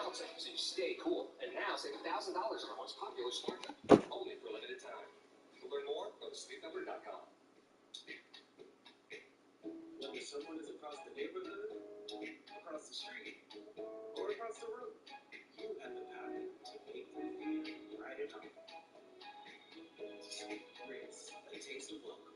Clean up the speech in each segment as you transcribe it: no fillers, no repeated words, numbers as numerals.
Delta, so you stay cool. And now save $1,000 on our most popular smart gun, only for a limited time. To learn more, go to sleepnumber.com. Whether someone is across the neighborhood, across the street, or across the room, you have the power to make them feel right at home. Sweet Ritz, a taste of welcome.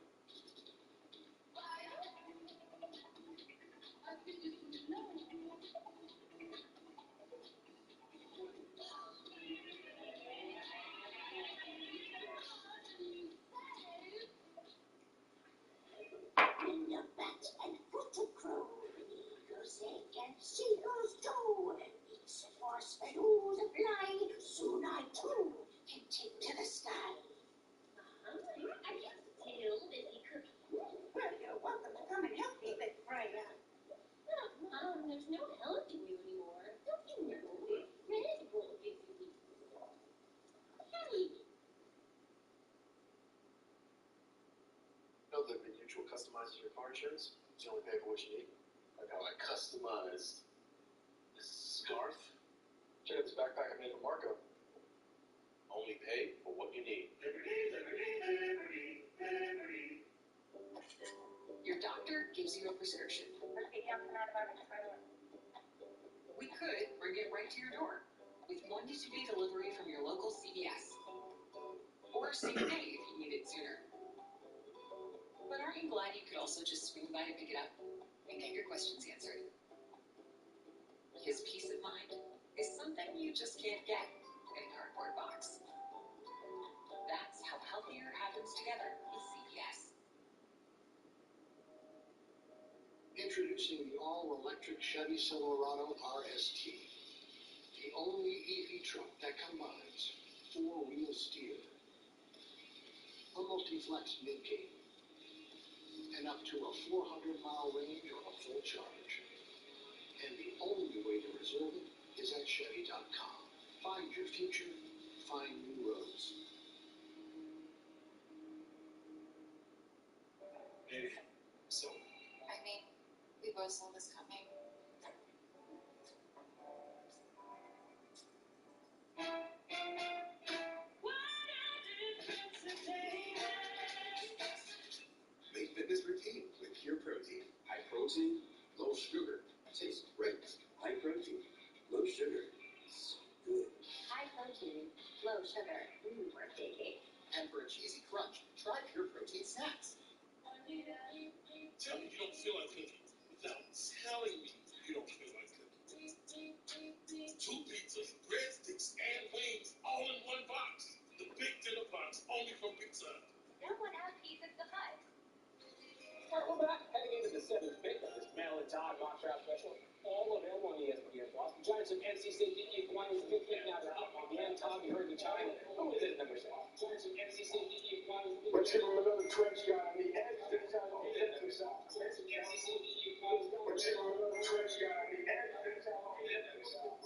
When the bat and foot crow, eagles egg and seagulls too, it's a force that ooze a fly, soon I too can take to the sky. I can tell that he could. Well, you're welcome to come and help me, Big Freya. Oh, Mom, there's no helping you anymore. Don't you know? Red Bull gives you these. Hey! Know that Mutual customizes your car insurance, so you only pay for what you need. Like how I customized this scarf. Check out this backpack I made for Marco. Only pay for what you need. Your doctor gives you a prescription. We could bring it right to your door with 1 to 2 day delivery from your local CVS. Or same day if you need it sooner. But aren't you glad you could also just swing by to pick it up and get your questions answered? Because peace of mind is something you just can't get in a cardboard box. That's how healthier happens together with CVS. Introducing the all-electric Chevy Silverado RST, the only EV truck that combines four-wheel steer, a multi-flex mid-cape, and up to a 400-mile range on a full charge. And the only way to reserve it is at Chevy.com. Find your future, find new roads. Hey, so I mean, we both saw this coming. make fitness routine with Pure Protein. High protein, low sugar. Tastes great. High protein, low sugar. So good. High protein, low sugar. Birthday cake. And for a cheesy crunch, try Pure Protein snacks. Tell me you don't feel like cooking without telling me you don't feel like cooking. 2 pizzas, breadsticks, and wings all in one box. The big dinner box only from Pizza Hut. No one else pieces the hut. Alright, we're back. Heading into the 7th pick of this Mail and Todd mock draft special. All available on ESPN Plus. The Giants of NC State beat the Iguanas. Big pick now. They're up again. Todd, you heard the chime. Who is it, number 7? Giants of NC State beat the Iguanas. Let's give him another trench guy on the edge. This time on the defensive side. Giants of NC State beat the Iguanas. Let's give him another trench guy on the edge. This time on the defensive side.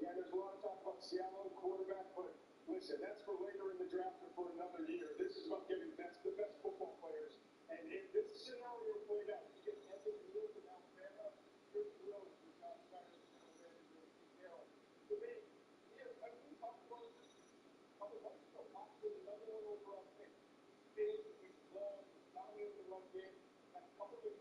Yeah, there's a lot of talk about Seattle quarterback, but listen, that's for later in the draft or for another year. This is about getting the best football players. And if this scenario played out, you get Evan Wills in Alabama, Chris Wills is outside of Seattle. So they, I mean, we talked about this a couple months ago, possibly another one over on pick. Big, he's long, dominating the run game, got a couple of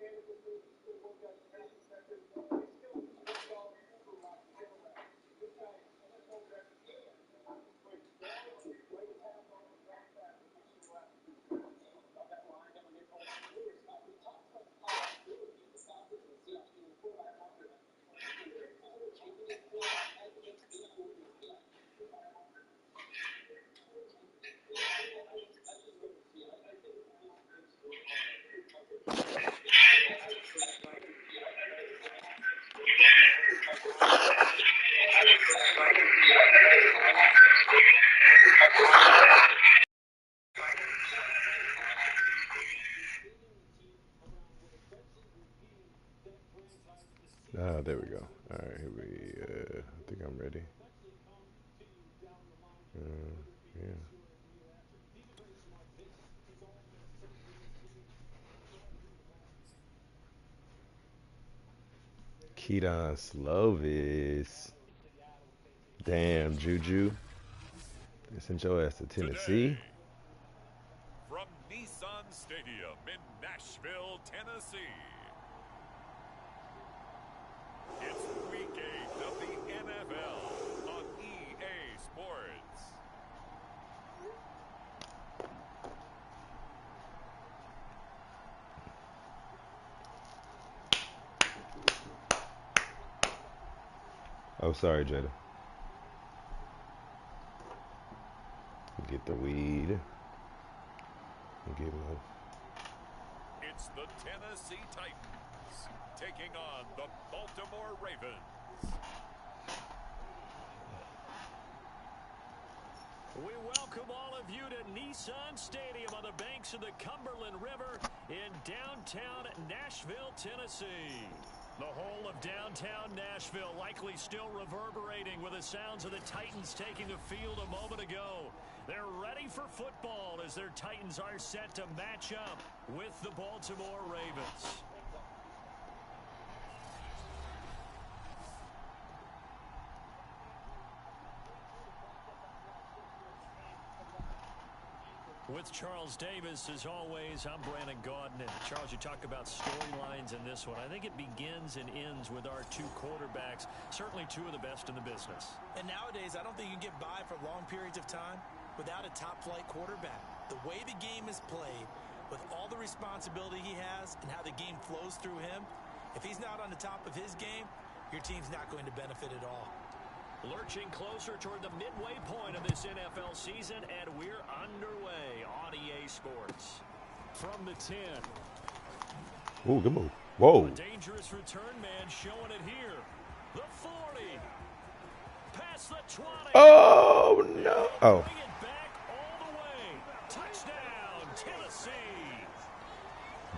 Ah, there we go. All right, here we. I think I'm ready. Yeah. Keaton Slovis. Damn, Juju. They sent your ass to Tennessee. Today, from Nissan Stadium in Nashville, Tennessee, it's Week 8 of the NFL on EA Sports. Oh, sorry, Jada. Get the weed. Get one. It's the Tennessee Titans taking on the Baltimore Ravens. We welcome all of you to Nissan Stadium on the banks of the Cumberland River in downtown Nashville, Tennessee. The whole of downtown Nashville likely still reverberating with the sounds of the Titans taking the field a moment ago. They're ready for football as their Titans are set to match up with the Baltimore Ravens. With Charles Davis, as always, I'm Brandon Gaudin. And Charles, you talk about storylines in this one. I think it begins and ends with our two quarterbacks, certainly two of the best in the business. And nowadays, I don't think you can get by for long periods of time without a top-flight quarterback. The way the game is played, with all the responsibility he has and how the game flows through him, if he's not on the top of his game, your team's not going to benefit at all. Lurching closer toward the midway point of this NFL season, and we're underway on EA Sports. From the 10. Ooh, good move. Whoa. A dangerous return man showing it here. The 40. Past the 20. Oh, no. Oh. Bring it back all the way. Touchdown, Tennessee.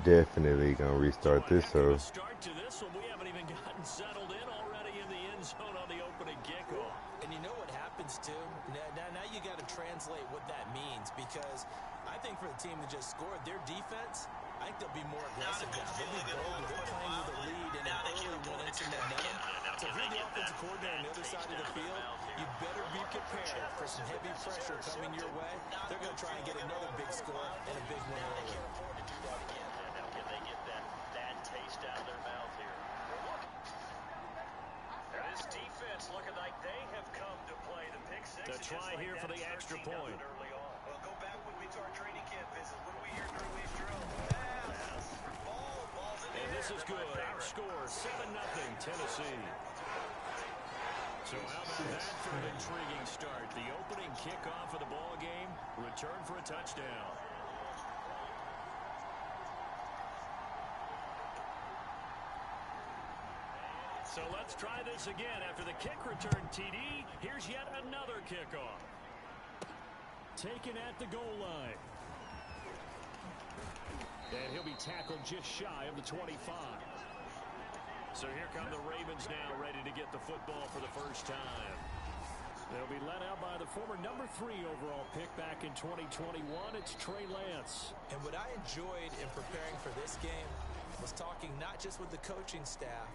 Definitely going to restart this, so. Start to this one. We haven't even gotten settled in already in the end zone on the opening kickoff. And you know what happens, too? Now you got to translate what that means, because I think for the team that just scored, their defense, I think they'll be more aggressive now. They'll be bolder. They're playing with a lead and an early one into momentum. So if you're the offensive coordinator on the other side of the field, you better be prepared for some heavy pressure coming your way. They're going to try and get another big score and a big one early. Now can they get that bad taste out of their mouth here? This defense looking like they have come to play. The pick six. The try here for the extra point. Well, go back when we to our training camp visit. What do we hear during these drills? And this is good. Our score, 7-0 Tennessee. So how about that for an intriguing start? The opening kickoff of the ball game, return for a touchdown. So let's try this again. After the kick return TD, here's yet another kickoff. Taken at the goal line. And he'll be tackled just shy of the 25. So here come the Ravens now, ready to get the football for the first time. They'll be led out by the former number 3 overall pick back in 2021. It's Trey Lance. And what I enjoyed in preparing for this game was talking not just with the coaching staff,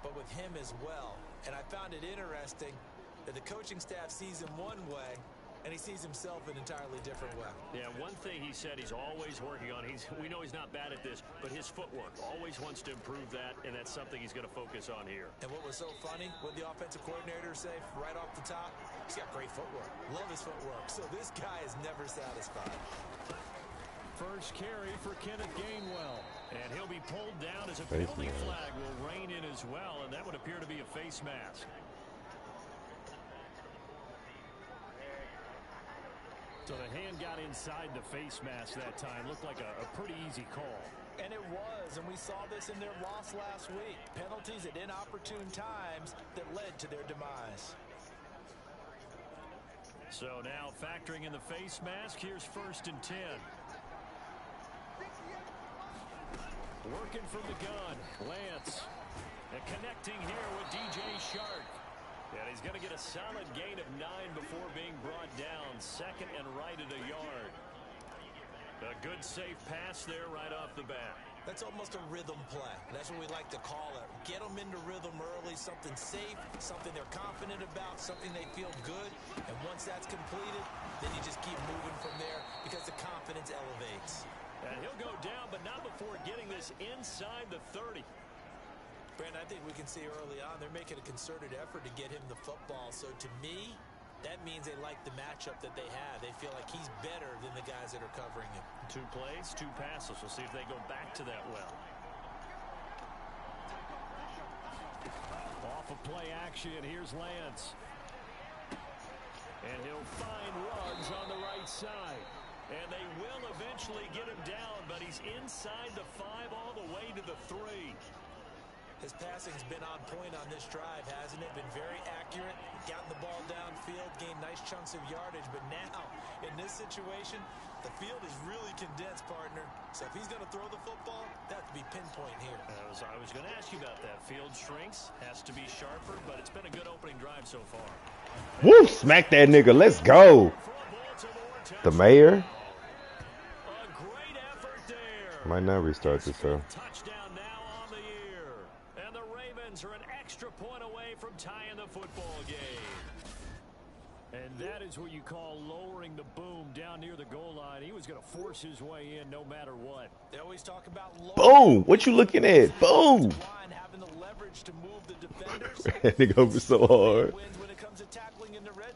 but with him as well. And I found it interesting that the coaching staff sees him one way, and he sees himself an entirely different way. Yeah, one thing he said he's always working on, we know he's not bad at this, but his footwork, always wants to improve that, and that's something he's going to focus on here. And what was so funny, what the offensive coordinator say right off the top, he's got great footwork. Love his footwork. So this guy is never satisfied. First carry for Kenneth Gainwell. And he'll be pulled down as a penalty flag will rein in as well, and that would appear to be a face mask. So the hand got inside the face mask that time. Looked like a pretty easy call. And it was, and we saw this in their loss last week. Penalties at inopportune times that led to their demise. So now factoring in the face mask, here's 1st and 10. Working from the gun, Lance. And connecting here with DJ Shark. And he's going to get a solid gain of 9 before being brought down. Second and right at a yard. A good safe pass there right off the bat. That's almost a rhythm play. That's what we like to call it. Get them into rhythm early, something safe, something they're confident about, something they feel good. And once that's completed, then you just keep moving from there because the confidence elevates. And he'll go down, but not before getting this inside the 30. Brandon, I think we can see early on they're making a concerted effort to get him the football. So to me, that means they like the matchup that they have. They feel like he's better than the guys that are covering him. 2 plays, 2 passes. We'll see if they go back to that well. Off of play action, here's Lance. And he'll find Ruggs on the right side. And they will eventually get him down, but he's inside the 5 all the way to the 3. His passing's been on point on this drive, hasn't it? Been very accurate, gotten the ball downfield, gained nice chunks of yardage. But now, in this situation, the field is really condensed, partner. So if he's going to throw the football, that would be pinpoint here. I was going to ask you about that. Field shrinks, has to be sharper, but it's been a good opening drive so far. Woo! Smack that nigga. Let's go. The mayor. A great effort there. Might not restart this though. Touchdown now on the year. And the Ravens are an extra point away from tying the football game. And that is what you call lowering the boom down near the goal line. He was going to force his way in no matter what. They always talk about boom. What you looking at? Boom. Having the leverage to move the defenders. That nigga over so hard. When it comes to tackling in the red.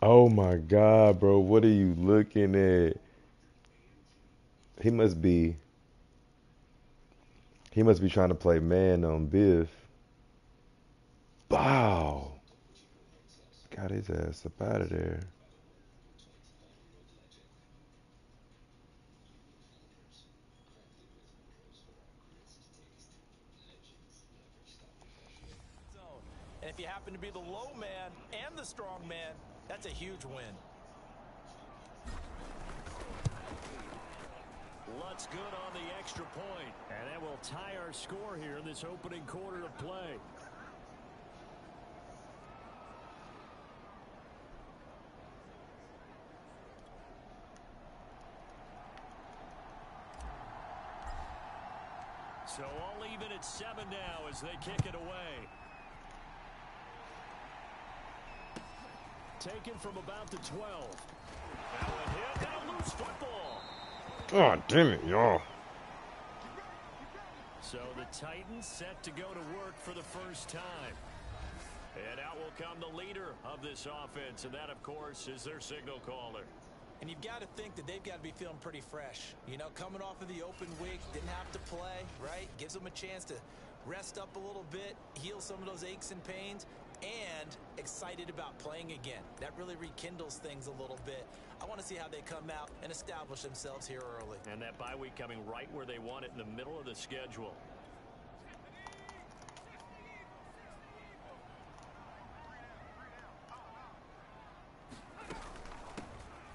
Oh my God, bro. What are you looking at? He must be trying to play man on Biff. Wow. Got his ass up out of there. And if you happen to be the low man and the strong man, that's a huge win. Lutz good on the extra point. And that will tie our score here in this opening quarter of play. So all even at 7 now as they kick it away. Taken from about the 12. Now a hit and a loose football. Oh, damn it, y'all. So the Titans set to go to work for the first time. And out will come the leader of this offense, and that, of course, is their signal caller. And you've got to think that they've got to be feeling pretty fresh. You know, coming off of the open week, didn't have to play, right? Gives them a chance to rest up a little bit, heal some of those aches and pains, and excited about playing again. That really rekindles things a little bit. I want to see how they come out and establish themselves here early. And that bye week coming right where they want it, in the middle of the schedule.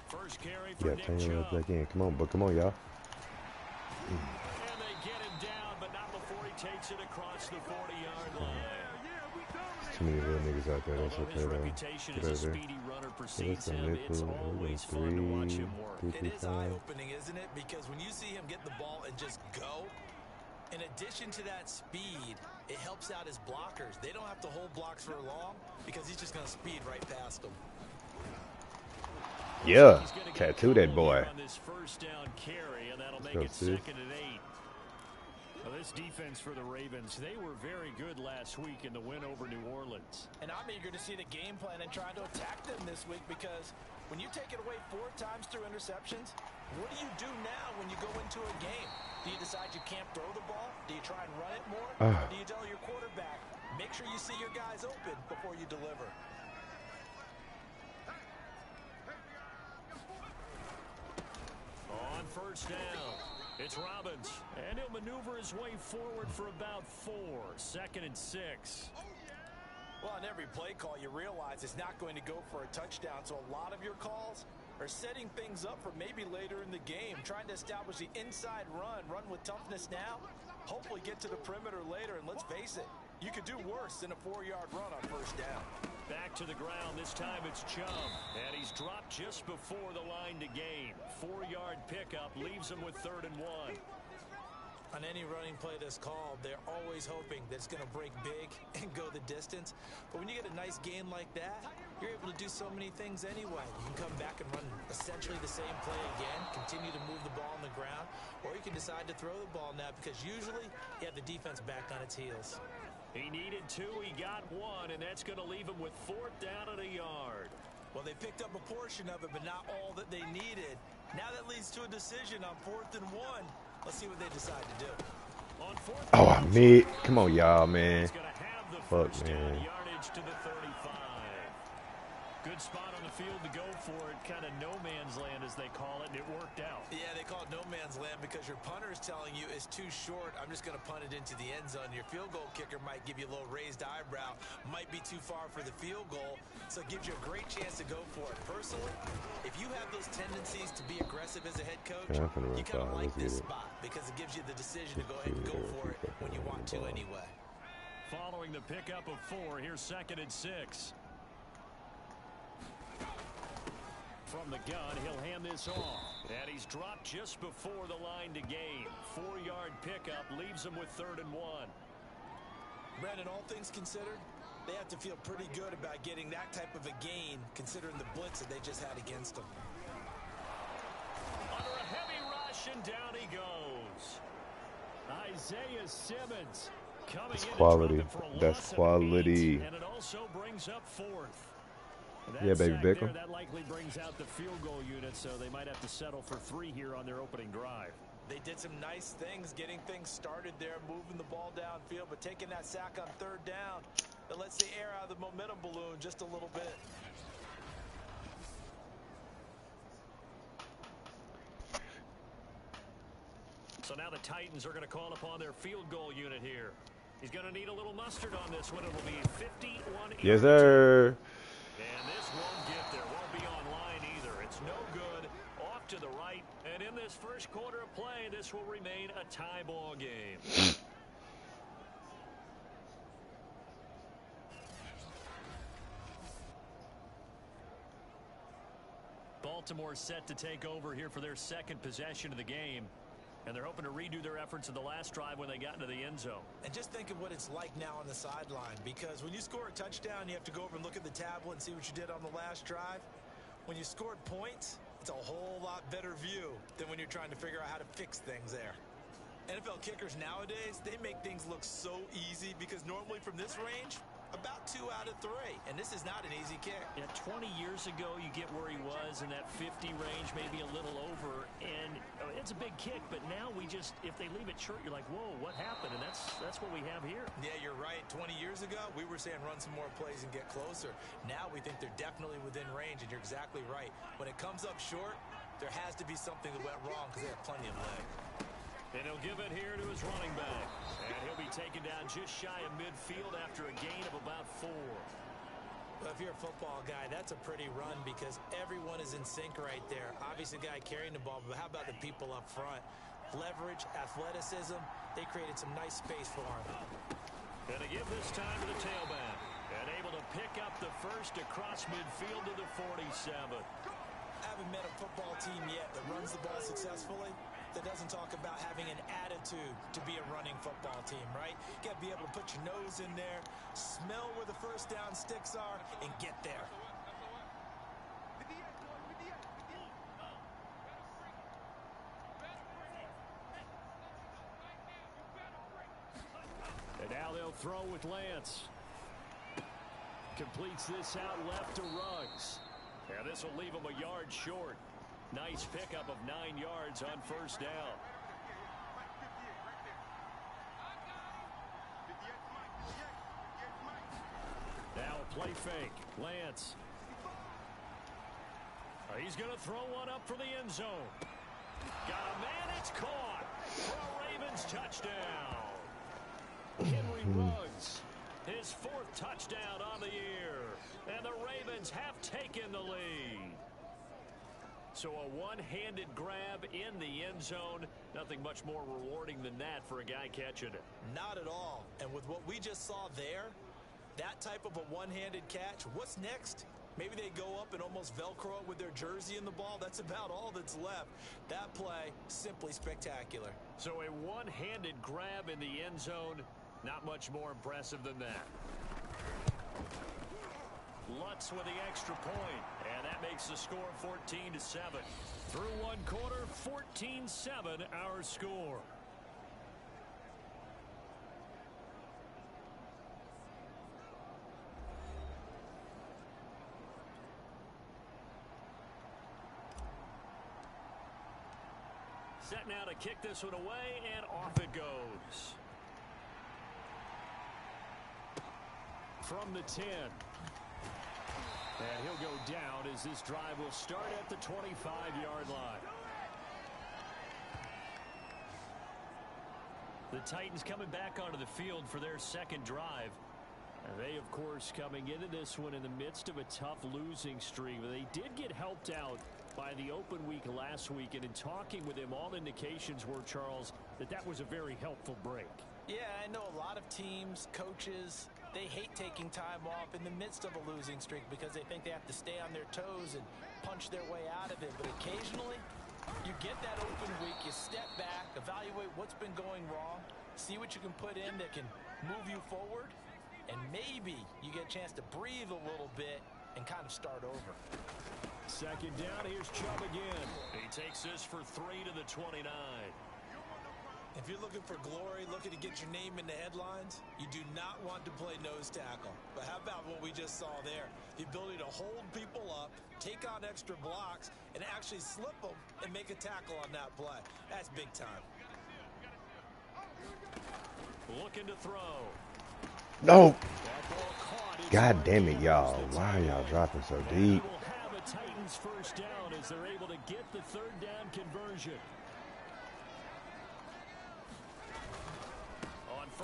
First carry for Nick turn your Chubb. back in. Come on, but come on, y'all. And they get him down, but not before he takes it across the 40-yard line. Too many little niggas out there. That's Although okay his though. reputation Get as a out there. speedy runner So precedes that's a him, it's nickel. always fun to watch him work. It is eye-opening, isn't it? Because when you see him get the ball and just go, in addition to that speed, it helps out his blockers. They don't have to hold blocks for long because he's just going to speed right past them. Yeah, tattoo that boy. On this first down carry, and that'll make go, it sis. 2nd and 8. Well, this defense for the Ravens, they were very good last week in the win over New Orleans. And I'm eager to see the game plan and try to attack them this week because when you take it away 4 times through interceptions, what do you do now when you go into a game? Do you decide you can't throw the ball? Do you try and run it more? Or do you tell your quarterback, make sure you see your guys open before you deliver? On first down. It's Robbins, and he'll maneuver his way forward for about 4. 2nd and 6. Well, on every play call, you realize it's not going to go for a touchdown, so a lot of your calls are setting things up for maybe later in the game, trying to establish the inside run with toughness now, hopefully get to the perimeter later, and let's face it, you could do worse than a 4-yard run on 1st down. Back to the ground. This time it's Chubb, and he's dropped just before the line to gain. 4-yard pickup leaves him with 3rd and 1. On any running play that's called, they're always hoping that it's going to break big and go the distance. But when you get a nice gain like that, you're able to do so many things anyway. You can come back and run essentially the same play again, continue to move the ball on the ground, or you can decide to throw the ball now because usually you have the defense back on its heels. He needed 2, he got 1, and that's going to leave him with 4th down at a yard. Well, they picked up a portion of it, but not all that they needed. Now that leads to a decision on 4th and 1. Let's see what they decide to do. On 4th Oh, I made. Come on, y'all, man. he's going to have the Fuck, first down, man. yardage to the 35. Good spot on the field to go for it. Kind of no man's land, as they call it, and it worked out. Yeah, they call it no man's land because your punter is telling you it's too short. I'm just going to punt it into the end zone. Your field goal kicker might give you a little raised eyebrow, might be too far for the field goal, so it gives you a great chance to go for it. Personally, if you have those tendencies to be aggressive as a head coach, Yeah, I'm finna you run kind of foul. like Let's this get it. spot because it gives you the decision to go ahead and go for it when you want to anyway. Following the pickup of 4, here's 2nd and 6. From the gun, he'll hand this off. And he's dropped just before the line to gain. 4-yard pickup leaves him with 3rd and 1. Brandon, all things considered, they have to feel pretty good about getting that type of a gain considering the blitz that they just had against them. Under a heavy rush, and down he goes. Isaiah Simmons coming That's in quality. to drop him for a That's loss of quality. 8, and it also brings up 4th. Yeah, baby, sack Beckham. there, that likely brings out the field goal unit, so they might have to settle for 3 here on their opening drive. They did some nice things, getting things started there, moving the ball downfield, but taking that sack on 3rd down, that lets the air out of the momentum balloon just a little bit. So now the Titans are going to call upon their field goal unit here. He's going to need a little mustard on this one. It'll be 51. Yes, sir. And this won't get there. Won't be online either. It's no good. Off to the right. And in this first quarter of play, this will remain a tie ball game. Baltimore set to take over here for their 2nd possession of the game. And they're hoping to redo their efforts of the last drive when they got into the end zone. And just think of what it's like now on the sideline, because when you score a touchdown, you have to go over and look at the tablet and see what you did on the last drive. When you scored points, it's a whole lot better view than when you're trying to figure out how to fix things there. NFL kickers nowadays, they make things look so easy because normally from this range, about 2 out of 3. And this is not an easy kick. Yeah, 20 years ago, you get where he was in that 50 range, maybe a little over. And it's a big kick, but now we just, if they leave it short, you're like, whoa, what happened? And that's what we have here. Yeah, you're right. 20 years ago, we were saying run some more plays and get closer. Now we think they're definitely within range, and you're exactly right. When it comes up short, there has to be something that went wrong because they have plenty of leg. And he'll give it here to his running back. And he'll be taken down just shy of midfield after a gain of about 4. Well, if you're a football guy, that's a pretty run because everyone is in sync right there. Obviously, the guy carrying the ball, but how about the people up front? Leverage, athleticism, they created some nice space for him. And to give this time to the tailback. And able to pick up the first across midfield to the 47. I haven't met a football team yet that runs the ball successfully that doesn't talk about having an attitude to be a running football team, right? You got to be able to put your nose in there, smell where the first down sticks are, and get there. And now they'll throw with Lance. Completes this out left to Ruggs. And this will leave him a yard short. Nice pickup of 9 yards on first down. Now a play fake. Lance. He's going to throw one up for the end zone. Got a man. It's caught. for a Ravens touchdown. Henry Ruggs, his 4th touchdown on the year. And the Ravens have taken the lead. So a one-handed grab in the end zone. Nothing much more rewarding than that for a guy catching it. Not at all. And with what we just saw there, that type of a one-handed catch, what's next? Maybe they go up and almost Velcro it with their jersey in the ball. That's about all that's left. That play, simply spectacular. So a one-handed grab in the end zone, not much more impressive than that. Lutz with the extra point, and that makes the score 14-7. Through one quarter, 14-7 our score. Set now to kick this one away, and off it goes. From the 10. And he'll go down as this drive will start at the 25-yard line. The Titans coming back onto the field for their second drive. And they, of course, coming into this one in the midst of a tough losing streak. But they did get helped out by the open week last week. And in talking with him, all indications were, Charles, that was a very helpful break. Yeah, I know a lot of teams, coaches, they hate taking time off in the midst of a losing streak because they think they have to stay on their toes and punch their way out of it. But occasionally, you get that open week, you step back, evaluate what's been going wrong, see what you can put in that can move you forward, and maybe you get a chance to breathe a little bit and kind of start over. Second down, here's Chubb again. He takes this for 3 to the 29. If you're looking for glory, looking to get your name in the headlines, you do not want to play nose tackle. But how about what we just saw there? The ability to hold people up, take on extra blocks, and actually slip them and make a tackle on that play. That's big time. Looking to throw. No. God damn it, y'all. Why are y'all dropping so deep? Will have a Titans first down as they're able to get the third down conversion.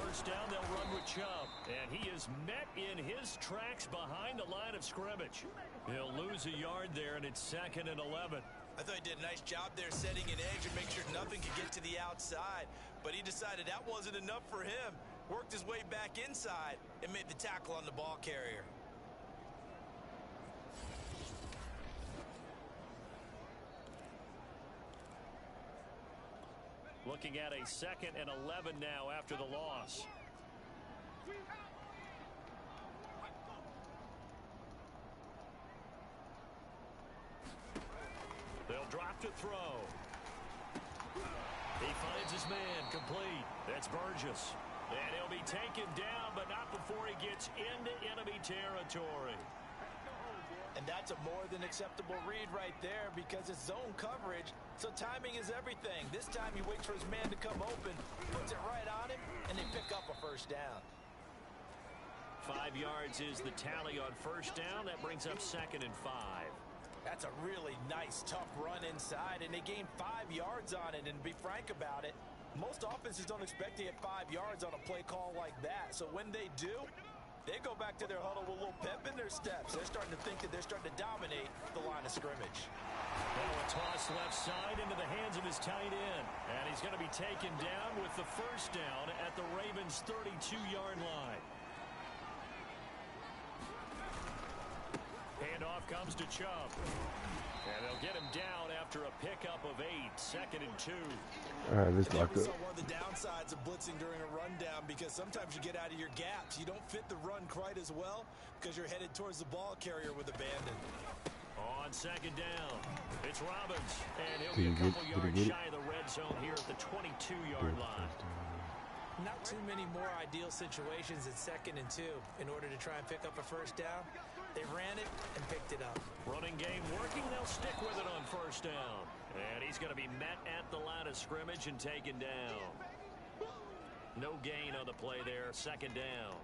First down, they'll run with Chubb. And he is met in his tracks behind the line of scrimmage. He'll lose a yard there, and it's 2nd and 11. I thought he did a nice job there setting an edge and make sure nothing could get to the outside. But he decided that wasn't enough for him. Worked his way back inside and made the tackle on the ball carrier. Looking at a 2nd and 11 now after the loss. They'll drop to throw. He finds his man complete. That's Burgess. And he'll be taken down, but not before he gets into enemy territory. And that's a more than acceptable read right there because it's zone coverage, so timing is everything. This time he waits for his man to come open, puts it right on him, and they pick up a first down. 5 yards is the tally on first down. That brings up 2nd and 5. That's a really nice, tough run inside, and they gain 5 yards on it. And to be frank about it, most offenses don't expect to get 5 yards on a play call like that. So when they do, they go back to their huddle with a little pep in their steps. They're starting to think that they're starting to dominate the line of scrimmage. Now a toss left side into the hands of his tight end. And he's going to be taken down with the first down at the Ravens' 32-yard line. Handoff comes to Chubb. And they'll get him down after a pickup of 8, 2nd and 2. All right, let's lock up. One of the downsides of blitzing during a rundown because sometimes you get out of your gaps. You don't fit the run quite as well because you're headed towards the ball carrier with abandon. On 2nd down, it's Robbins, and he'll be a couple yards shy of the red zone here at the 22-yard line. Not too many more ideal situations at 2nd and 2 in order to try and pick up a first down. They ran it and picked it up. Running game working. They'll stick with it on first down. And he's going to be met at the line of scrimmage and taken down. No gain on the play there. 2nd down.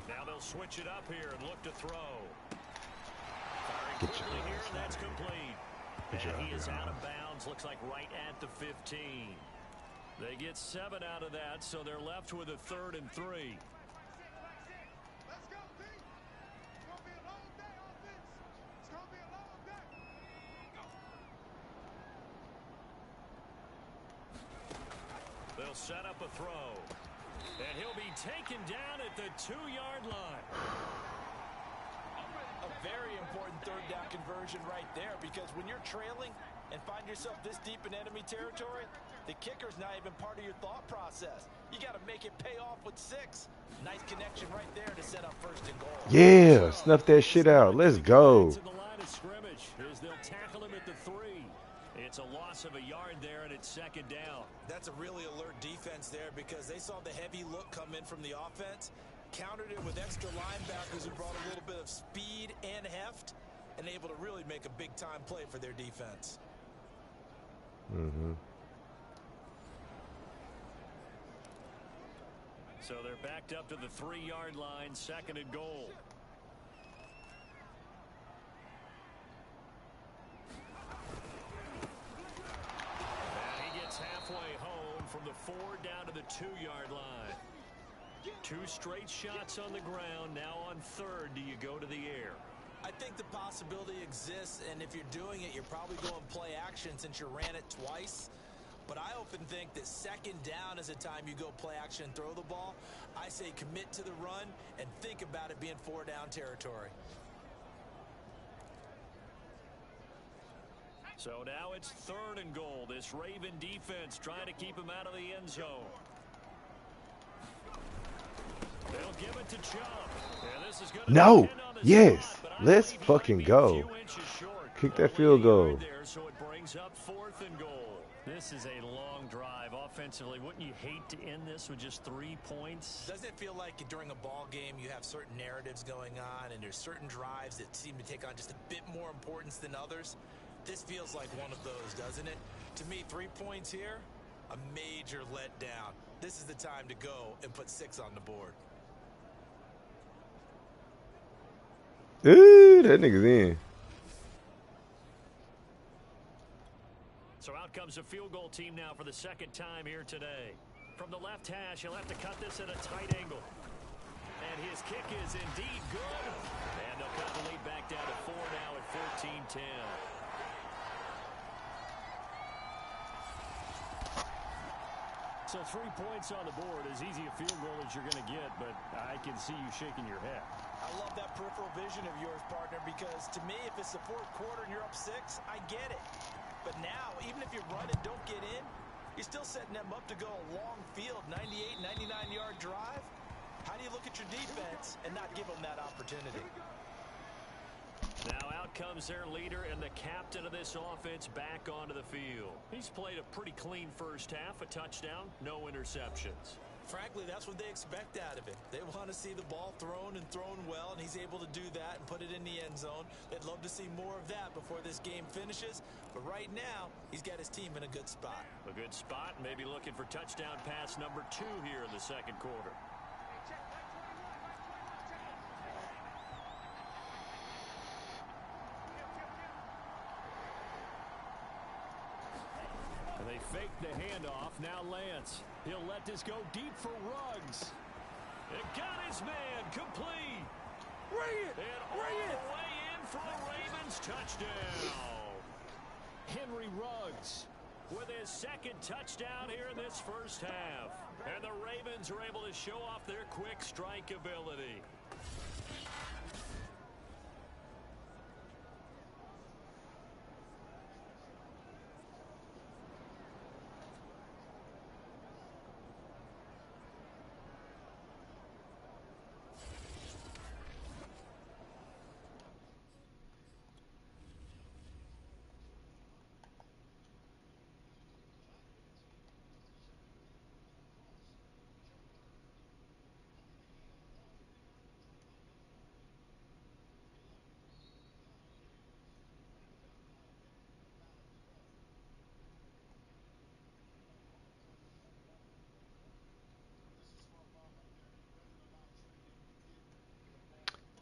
Now they'll switch it up here and look to throw. Firing Get your quickly here, ass and out that's of here. complete. Good job, And he is out y'all. of bounds. Looks like right at the 15. They get 7 out of that, so they're left with a 3rd and 3. They'll set up a throw. And he'll be taken down at the 2-yard line. A very important 3rd down conversion right there, because when you're trailing and find yourself this deep in enemy territory, the kicker's not even part of your thought process. You got to make it pay off with 6. Nice connection right there to set up 1st and goal. Yeah, snuff that shit out. Let's go. To the line of scrimmage as they'll tackle him at the 3. It's a loss of a yard there, and it's 2nd down. That's a really alert defense there, because they saw the heavy look come in from the offense, countered it with extra linebackers who brought a little bit of speed and heft, and able to really make a big-time play for their defense. So they're backed up to the 3-yard line, 2nd and goal. And he gets halfway home from the 4 down to the 2-yard line. 2 straight shots on the ground. Now on 3rd, do you go to the air? I think the possibility exists, and if you're doing it, you're probably going play action since you ran it twice. But I often think that 2nd down is a time you go play action and throw the ball. I say commit to the run and think about it being 4 down territory. So now it's 3rd and goal. This Raven defense trying to keep him out of the end zone. They'll give it to Chubb. And this is going to No. depend on the Yes. spot, but I Let's believe he fucking might be a go. few inches short. Kick that Only field a goal. yard there, so it brings up 4th and goal. This is a long drive offensively. Wouldn't you hate to end this with just 3 points? Doesn't it feel like during a ball game you have certain narratives going on, and there's certain drives that seem to take on just a bit more importance than others? This feels like one of those, doesn't it? To me, 3 points here, a major letdown. This is the time to go and put 6 on the board. Ooh, that nigga's in. So out comes a field goal team now for the 2nd time here today. From the left hash, he'll have to cut this at a tight angle. And his kick is indeed good. And they'll cut the lead back down to 4 now at 14-10. So 3 points on the board, as easy a field goal as you're going to get, but I can see you shaking your head. I love that peripheral vision of yours, partner, because to me, if it's the 4th quarter and you're up 6, I get it. But now, even if you run and don't get in, you're still setting them up to go a long field, 98, 99-yard drive. How do you look at your defense and not give them that opportunity? Now out comes their leader and the captain of this offense back onto the field. He's played a pretty clean first half, a touchdown, no interceptions. Frankly, that's what they expect out of him. They want to see the ball thrown and thrown well, and he's able to do that and put it in the end zone. They'd love to see more of that before this game finishes, but right now, he's got his team in a good spot. A good spot, maybe looking for touchdown pass number 2 here in the 2nd quarter. And they fake the handoff. Now Lance. He'll let this go deep for Ruggs. It got his man complete. And all the way in for a Ravens touchdown. Henry Ruggs with his 2nd touchdown here in this first half. And the Ravens are able to show off their quick strike ability.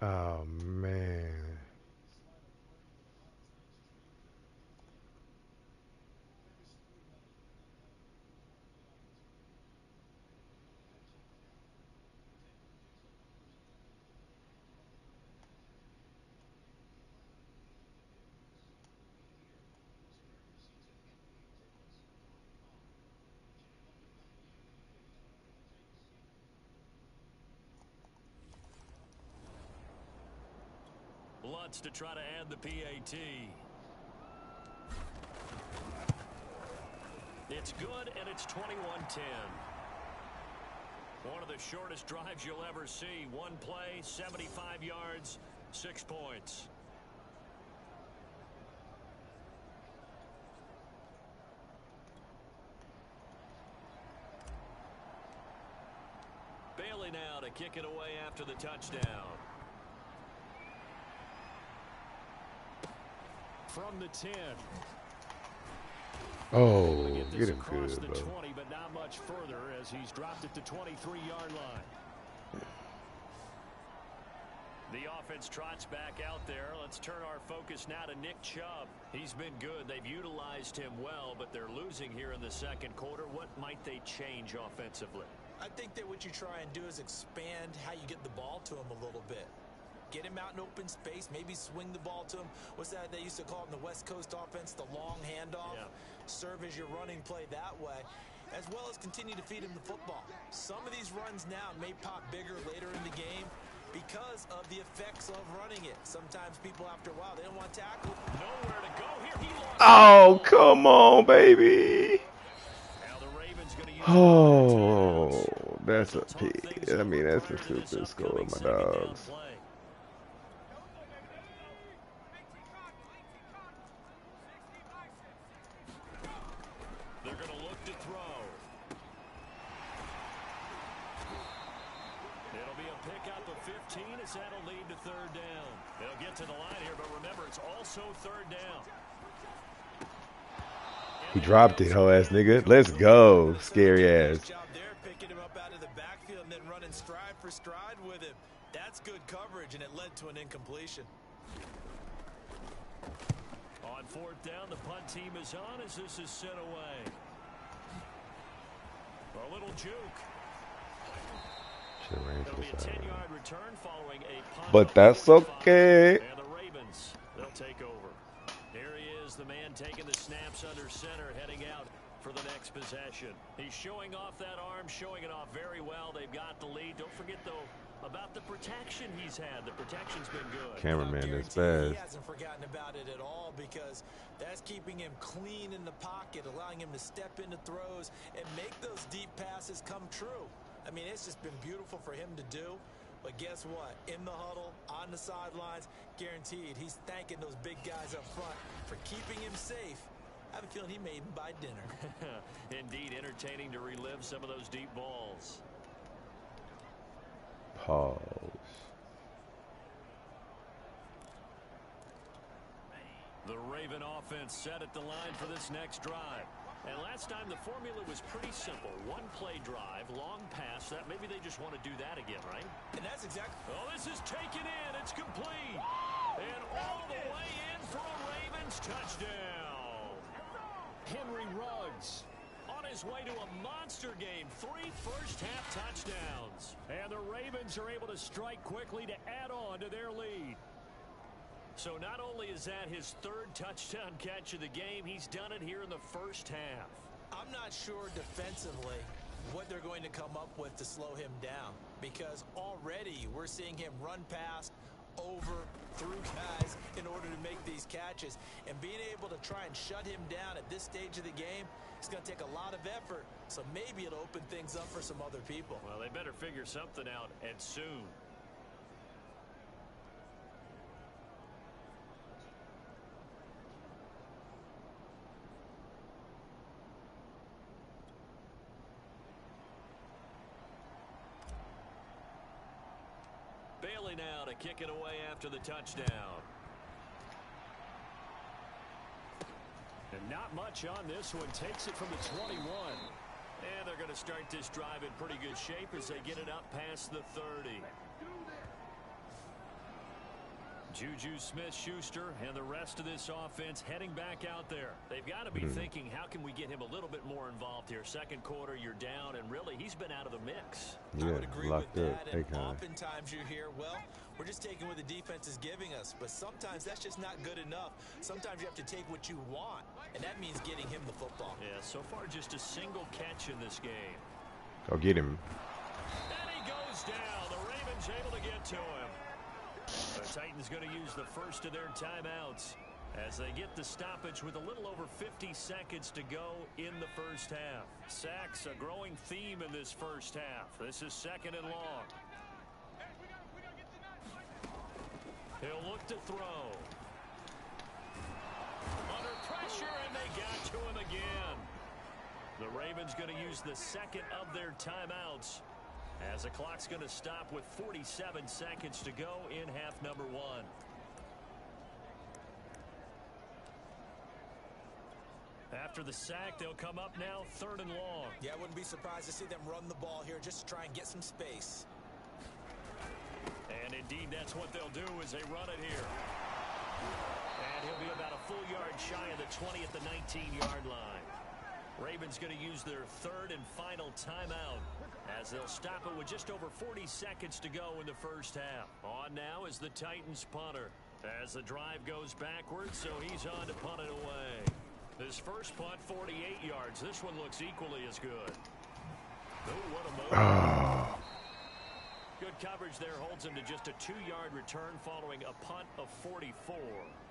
Oh man. wants to try to add the PAT. It's good, and it's 21-10. One of the shortest drives you'll ever see. One play, 75 yards, 6 points. Bailey now to kick it away after the touchdown. From the 10. Oh, get him across good, the bro. 20, but not much further as he's dropped it to 23-yard line. The offense trots back out there. Let's turn our focus now to Nick Chubb. He's been good. They've utilized him well, but they're losing here in the second quarter. What might they change offensively? I think that what you try and do is expand how you get the ball to him a little bit. Get him out in open space, maybe swing the ball to him. What's that they used to call it in the West Coast offense, the long handoff? Yeah. Serve as your running play that way, as well as continue to feed him the football. Some of these runs now may pop bigger later in the game because of the effects of running it. Sometimes people, after a while, they don't want to tackle. Nowhere to go here. He lost Oh, come on, baby. Now the Ravens going to use Oh, that's a pick. I mean, that's a stupid score, my dogs. They're going to look to throw. It'll be a pickup of 15 as that'll lead to third down. They'll get to the line here, but remember, it's also third down. He dropped it, hoe ass nigga. Let's go, scary ass. Job there, picking him up out of the backfield and then running stride for stride with him. That's good coverage, and it led to an incompletion. On fourth down, the punt team is on as this is sent away. A little juke. It'll be a 10-yard return following a punt. But that's okay. And the Ravens, they'll take over. Here he is, the man taking the snaps under center, heading out for the next possession. He's showing off that arm, showing it off very well. They've got the lead. Don't forget, though, about the protection he's had. The protection's been good. Cameraman, that's He bad. hasn't forgotten about it at all because that's keeping him clean in the pocket, allowing him to step into throws and make those deep passes come true. I mean, it's just been beautiful for him to do. But guess what? In the huddle, on the sidelines, guaranteed he's thanking those big guys up front for keeping him safe. I have a feeling he made him buy dinner. Indeed, entertaining to relive some of those deep balls. Pause. The Raven offense set at the line for this next drive. And last time the formula was pretty simple. One play drive, long pass. That maybe they just want to do that again, right? And that's exactly. Oh, this is taken in. It's complete. And all the way in for a Ravens touchdown. Henry Ruggs on his way to a monster game. 3 first-half touchdowns. And the Ravens are able to strike quickly to add on to their lead. So not only is that his third touchdown catch of the game, he's done it here in the first half. I'm not sure defensively what they're going to come up with to slow him down, because already we're seeing him run past, over, through guys in order to make these catches. And being able to try and shut him down at this stage of the game, it's going to take a lot of effort. So maybe it'll open things up for some other people. Well, they better figure something out, and soon. Bailey now to kick it away after the touchdown. And not much on this one. Takes it from the 21. And they're going to start this drive in pretty good shape as they get it up past the 30. Juju Smith-Schuster and the rest of this offense heading back out there. They've got to be thinking, how can we get him a little bit more involved here? Second quarter, you're down, and really, he's been out of the mix. Yeah, I would agree locked with up. that. And Hey, oftentimes you hear, well, we're just taking what the defense is giving us. But sometimes that's just not good enough. Sometimes you have to take what you want, and that means getting him the football. Yeah, so far just a single catch in this game. Go get him. And he goes down. The Ravens able to get to him. The Titans going to use the first of their timeouts as they get the stoppage with a little over 50 seconds to go in the first half. Sacks, a growing theme in this first half. This is 2nd and long. He'll look to throw. Under pressure, and they got to him again. The Ravens going to use the 2nd of their timeouts as the clock's going to stop with 47 seconds to go in half number 1. After the sack, they'll come up now 3rd and long. Yeah, I wouldn't be surprised to see them run the ball here just to try and get some space. And indeed, that's what they'll do as they run it here. And he'll be about a full yard shy of the 20 at the 19-yard line. Ravens going to use their 3rd and final timeout as they'll stop it with just over 40 seconds to go in the first half. On now is the Titans punter as the drive goes backwards, so he's on to punt it away. This first punt, 48 yards. This one looks equally as good. Oh, what a move. Good coverage there holds him to just a 2-yard return following a punt of 44.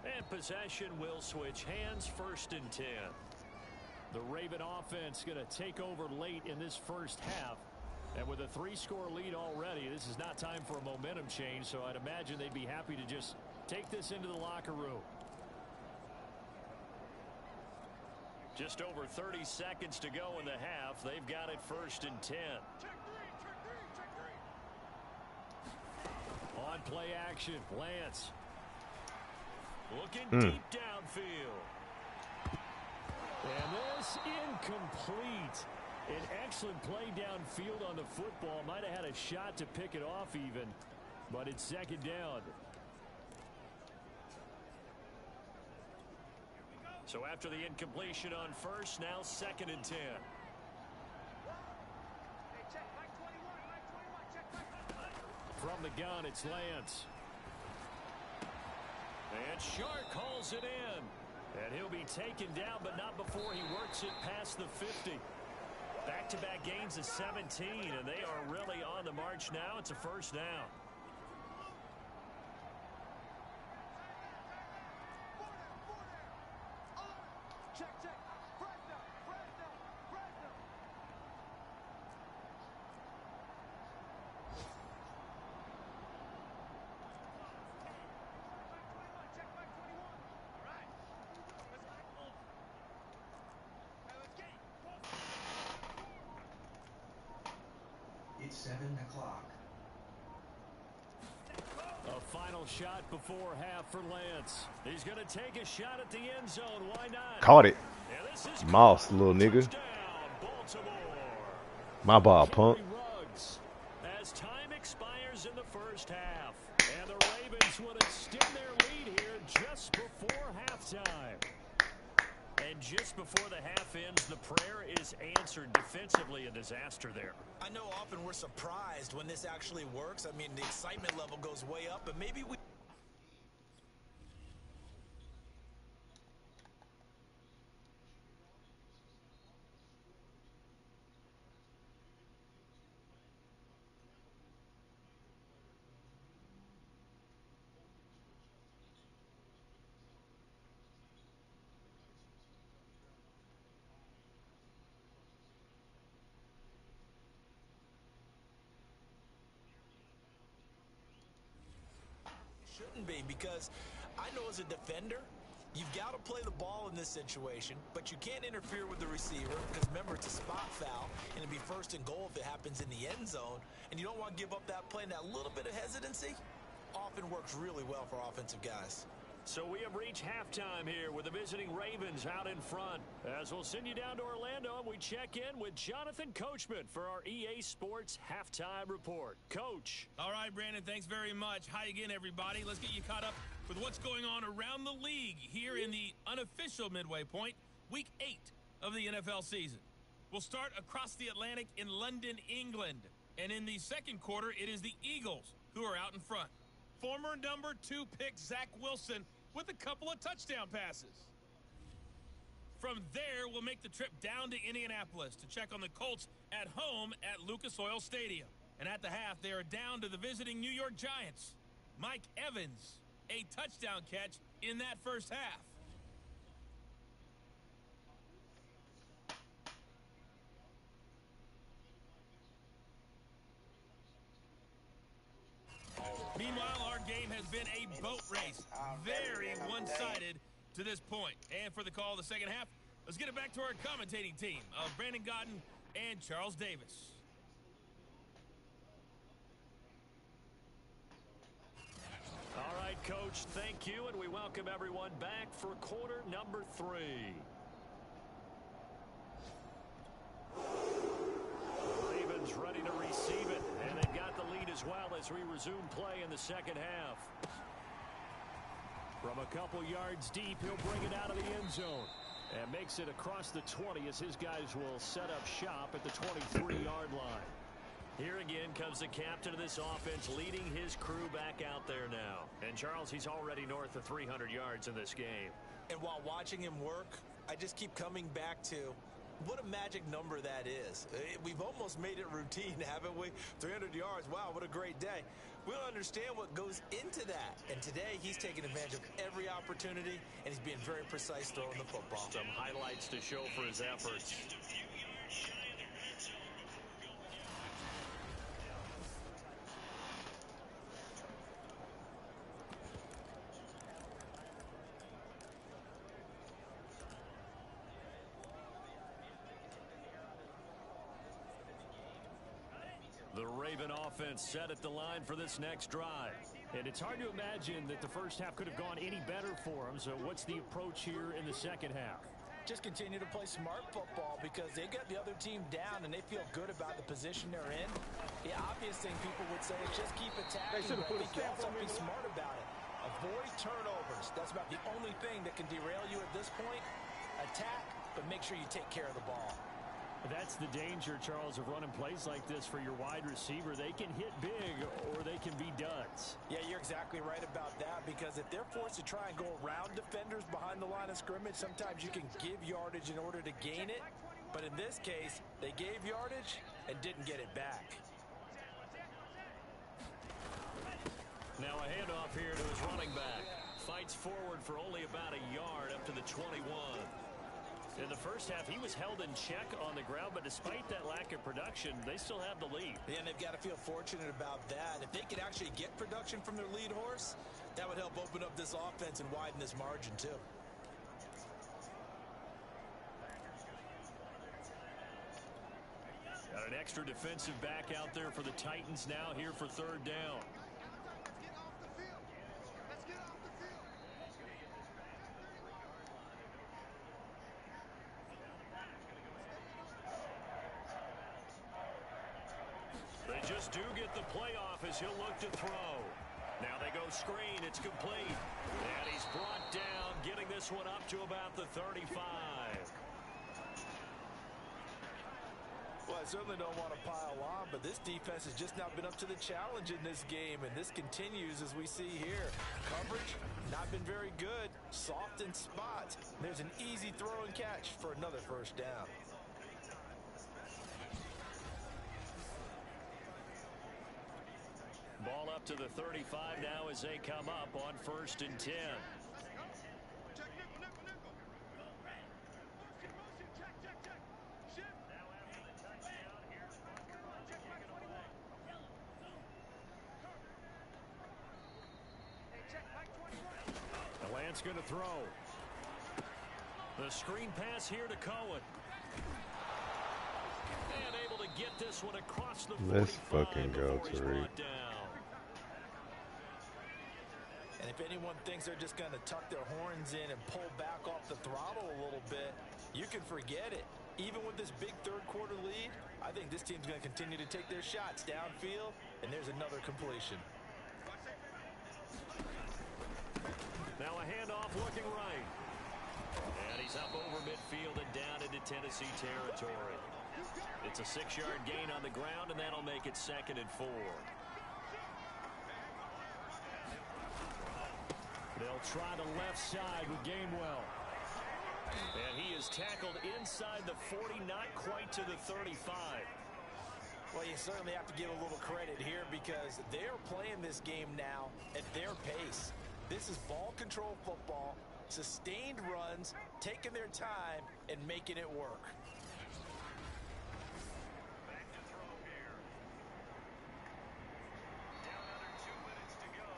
And possession will switch hands, 1st and 10. The Raven offense going to take over late in this first half. And with a 3-score lead already, this is not time for a momentum change, so I'd imagine they'd be happy to just take this into the locker room. Just over 30 seconds to go in the half. They've got it 1st and 10. On play action, Lance. Looking deep downfield. And this incomplete. An excellent play downfield on the football. Might have had a shot to pick it off even, but it's 2nd down. So after the incompletion on 1st, now 2nd and 10. From the gun, it's Lance. And Shark hauls it in. And he'll be taken down, but not before he works it past the 50. Back-to-back gains of 17, and they are really on the march now. It's a 1st down. It's 7 o'clock. A final shot before half for Lance. He's going to take a shot at the end zone. Why not? Caught it. Moss, little nigga. My ball, punk. As time expires in the first half, and the Ravens will extend their lead here just before halftime. And just before the half ends, the prayer is answered. Defensively, a disaster there. I know often we're surprised when this actually works. I mean, the excitement level goes way up, but maybe we... shouldn't be, because I know as a defender, you've got to play the ball in this situation, but you can't interfere with the receiver because, remember, it's a spot foul, and it'd be 1st and goal if it happens in the end zone, and you don't want to give up that play, and that little bit of hesitancy often works really well for offensive guys. So we have reached halftime here with the visiting Ravens out in front. As we'll send you down to Orlando, and we check in with Jonathan Coachman for our EA Sports Halftime Report. Coach. All right, Brandon, thanks very much. Hi again, everybody. Let's get you caught up with what's going on around the league here in the unofficial midway point, Week 8 of the NFL season. We'll start across the Atlantic in London, England. And in the second quarter, it is the Eagles who are out in front. Former number 2 pick Zach Wilson with a couple of touchdown passes. From there, we'll make the trip down to Indianapolis to check on the Colts at home at Lucas Oil Stadium. And at the half, they are down to the visiting New York Giants. Mike Evans, a touchdown catch in that first half. Meanwhile, our game has been a boat race. Very one-sided to this point. And for the call of the second half, let's get it back to our commentating team of Brandon Godden and Charles Davis. All right, Coach, thank you, and we welcome everyone back for quarter number 3. Ravens ready to receive it, and they've got the lead as well as we resume play in the second half. From a couple yards deep, he'll bring it out of the end zone and makes it across the 20 as his guys will set up shop at the 23-yard line. Here again comes the captain of this offense leading his crew back out there now. And Charles, he's already north of 300 yards in this game. And while watching him work, I just keep coming back to what a magic number that is. We've almost made it routine, haven't we? 300 yards, wow, what a great day. We don't understand what goes into that. And today, he's taking advantage of every opportunity, and he's being very precise throwing the football. Some highlights to show for his efforts. The Raven offense set at the line for this next drive. And it's hard to imagine that the first half could have gone any better for them. So what's the approach here in the second half? Just continue to play smart football because they got the other team down and they feel good about the position they're in. The obvious thing people would say is just keep attacking, but I think you also be smart about it. Avoid turnovers. That's about the only thing that can derail you at this point. Attack, but make sure you take care of the ball. That's the danger, Charles, of running plays like this for your wide receiver. They can hit big or they can be duds. Yeah, you're exactly right about that because if they're forced to try and go around defenders behind the line of scrimmage, sometimes you can give yardage in order to gain it. But in this case, they gave yardage and didn't get it back. Now a handoff here to his running back. Fights forward for only about a yard up to the 21. In the first half, he was held in check on the ground, but despite that lack of production, they still have the lead. Yeah, and they've got to feel fortunate about that. If they could actually get production from their lead horse, that would help open up this offense and widen this margin, too. Got an extra defensive back out there for the Titans now here for third down. Just do get the playoff as he'll look to throw. Now they go screen. It's complete. And he's brought down, getting this one up to about the 35. Well, I certainly don't want to pile on, but this defense has just not been up to the challenge in this game, and this continues as we see here. Coverage, not been very good. Soft in spots. There's an easy throw and catch for another first down. Ball up to the 35 now as they come up on 1st and 10. The Lance going to throw. The screen pass here to Cohen. And able to get this one across the 45. Let's fucking go, Tariq. And if anyone thinks they're just going to tuck their horns in and pull back off the throttle a little bit, you can forget it. Even with this big third quarter lead, I think this team's going to continue to take their shots downfield, and there's another completion. Now a handoff looking right. And he's up over midfield and down into Tennessee territory. It's a 6-yard gain on the ground, and that'll make it 2nd and 4. They'll try the left side with Gainwell. And he is tackled inside the 40, not quite to the 35. Well, you certainly have to give a little credit here because they're playing this game now at their pace. This is ball control football, sustained runs, taking their time, and making it work. Back to throw here. Down under 2 minutes to go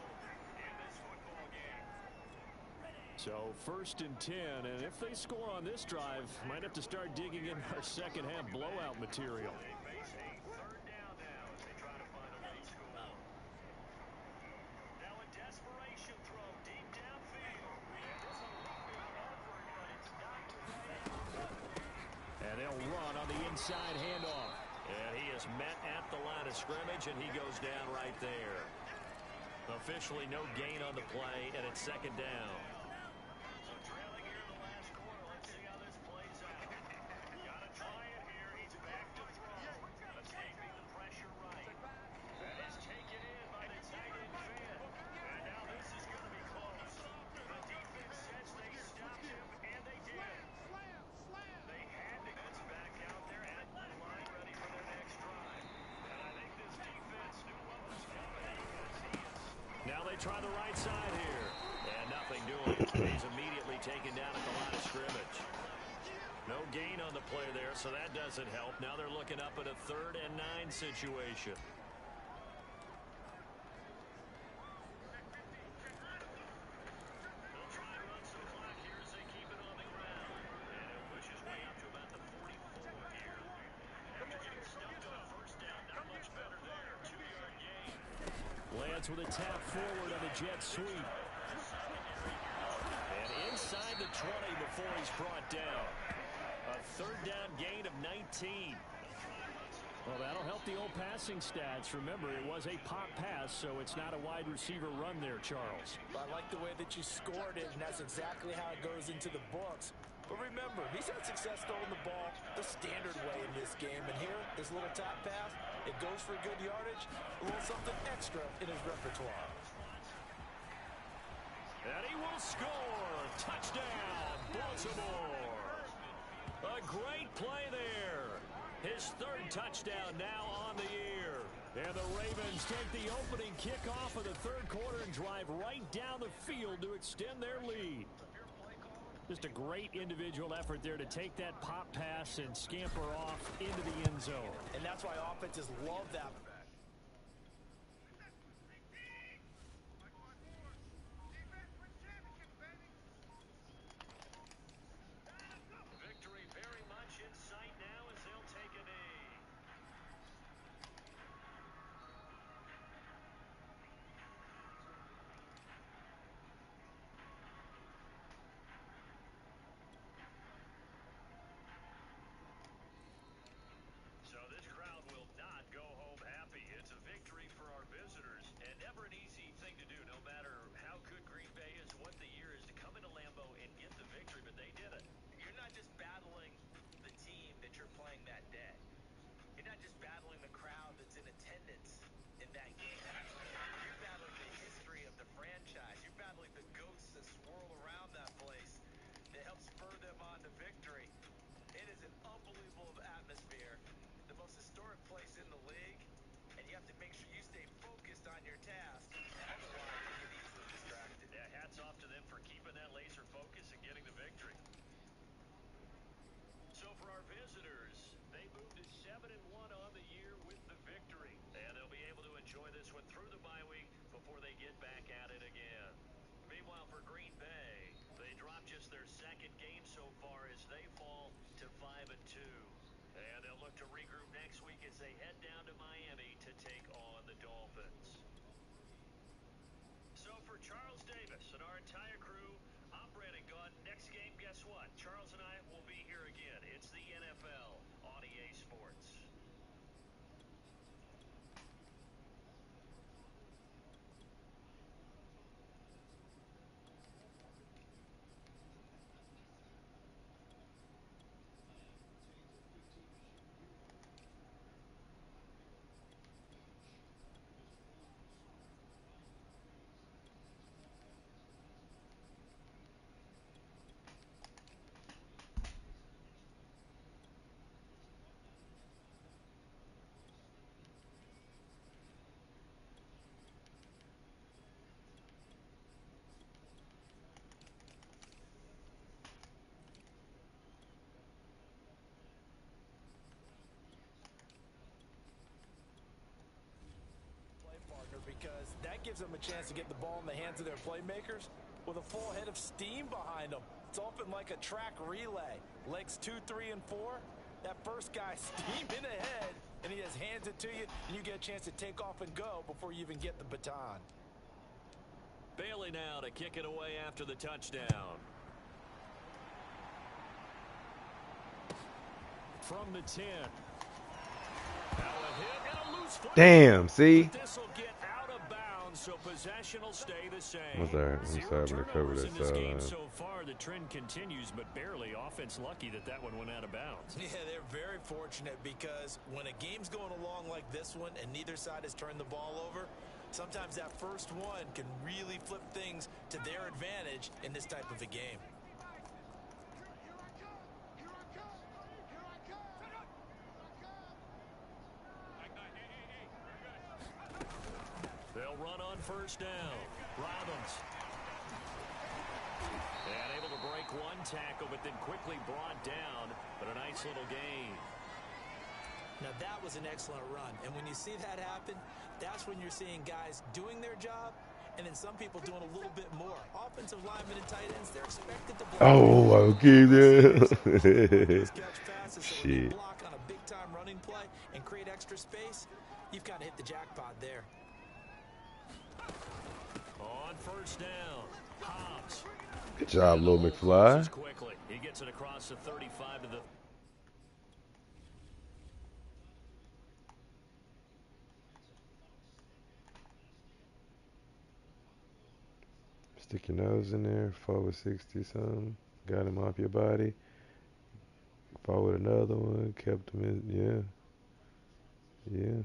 in this football game. So 1st and 10, and if they score on this drive, might have to start digging in our second half blowout material. They face a 3rd down now as they try to find a late score. Now a desperation throw deep downfield. And this one will be over, but it's not quite. And they'll run on the inside handoff. And he is met at the line of scrimmage, and he goes down right there. Officially no gain on the play, and it's 2nd down. So trailing here in the last quarter. Let's see how this plays out. Gotta try it here. He's back to throw. Escaping the pressure right. That is taken in by the tight end Finn. And now this is going to be close. The defense says they stopped him, and they did. They had to get back out there at the line ready for their next drive. And I think this defense knew what was coming as he is. Now they try the right side here. And nothing doing. He's immediately taken down at the line of scrimmage. No gain on the play there, so that doesn't help. Now they're looking up at a 3rd and 9 situation. They'll try and run some clock here as they keep it on the ground. And he'll push his way up to about the 44 here. After getting stumped on 1st down, not much better there. 2-yard gain. Lance with a tap forward on the jet sweep. And inside the 20 before he's brought down. A 3rd down gain of 19. Well, that'll help the old passing stats. Remember, it was a pop pass, so it's not a wide receiver run there, Charles. I like the way that you scored it, and that's exactly how it goes into the books. But remember, he's had success throwing the ball the standard way in this game. And here, this little top pass, it goes for good yardage, a little something extra in his repertoire. And he will score. Touchdown, Baltimore. A great play there. His 3rd touchdown now on the year. And the Ravens take the opening kickoff of the 3rd quarter and drive right down the field to extend their lead. Just a great individual effort there to take that pop pass and scamper off into the end zone. And that's why offenses love that. Victory very much in sight now as they'll take a knee. So this crowd will not go home happy. It's a victory for our visitors, and never an easy thing to do, no matter how good Green Bay is, what the year is, to come into Lambeau and get the victory, but they did it. You're not just battling the team that you're playing that day. You're not just battling the crowd that's in attendance in that game. You're battling the history of the franchise. You're battling the ghosts that swirl around that place that help spur them on to victory. It is an unbelievable atmosphere, the most historic place in the league, and you have to make sure you stay focused on your task. Otherwise, you get easily distracted. Yeah, hats off to them for keeping that laser focus and getting the victory. So for our visitors, they moved to 7-1 on the year with the victory. And they'll be able to enjoy this one through the bye week before they get back at it again. Meanwhile, for Green Bay, they dropped just their 2nd game so far as they fall to 5-2. And they'll look to regroup next week as they head down to Miami to take on the Dolphins. So for Charles Davis and our entire crew, I'm Brandon Gunn. Next game, guess what? Charles and I will be here again. It's the NFL on EA Sports. That gives them a chance to get the ball in the hands of their playmakers with a full head of steam behind them. It's often like a track relay. Legs 2, 3, and 4. That first guy steaming ahead, and he just hands it to you, and you get a chance to take off and go before you even get the baton. Bailey now to kick it away after the touchdown. From the 10. Now a hit and a loose foot. Damn, see? This will get out of bounds, so possession will stay the same. I'm sorry to cover that in this game sideline. so far. The trend continues, but barely. Offense lucky that one went out of bounds. Yeah, they're very fortunate because when a game's going along like this one and neither side has turned the ball over, sometimes that first one can really flip things to their advantage in this type of a game. They'll run on first down. Robbins. And able to break one tackle, but then quickly brought down. But a nice little gain. Now that was an excellent run. And when you see that happen, that's when you're seeing guys doing their job and then some people doing a little bit more. Offensive linemen and tight ends, they're expected to block. Oh, okay, there. Shit. Block on a big-time running play and create extra space, you've kind of hit the jackpot there. On first down, Hobbs. Good job, Lil McFly. Quickly. He gets it across the 35 to the... Stick your nose in there, forward 60 something. Got him off your body. Forward another one, kept him in. Yeah. Yeah.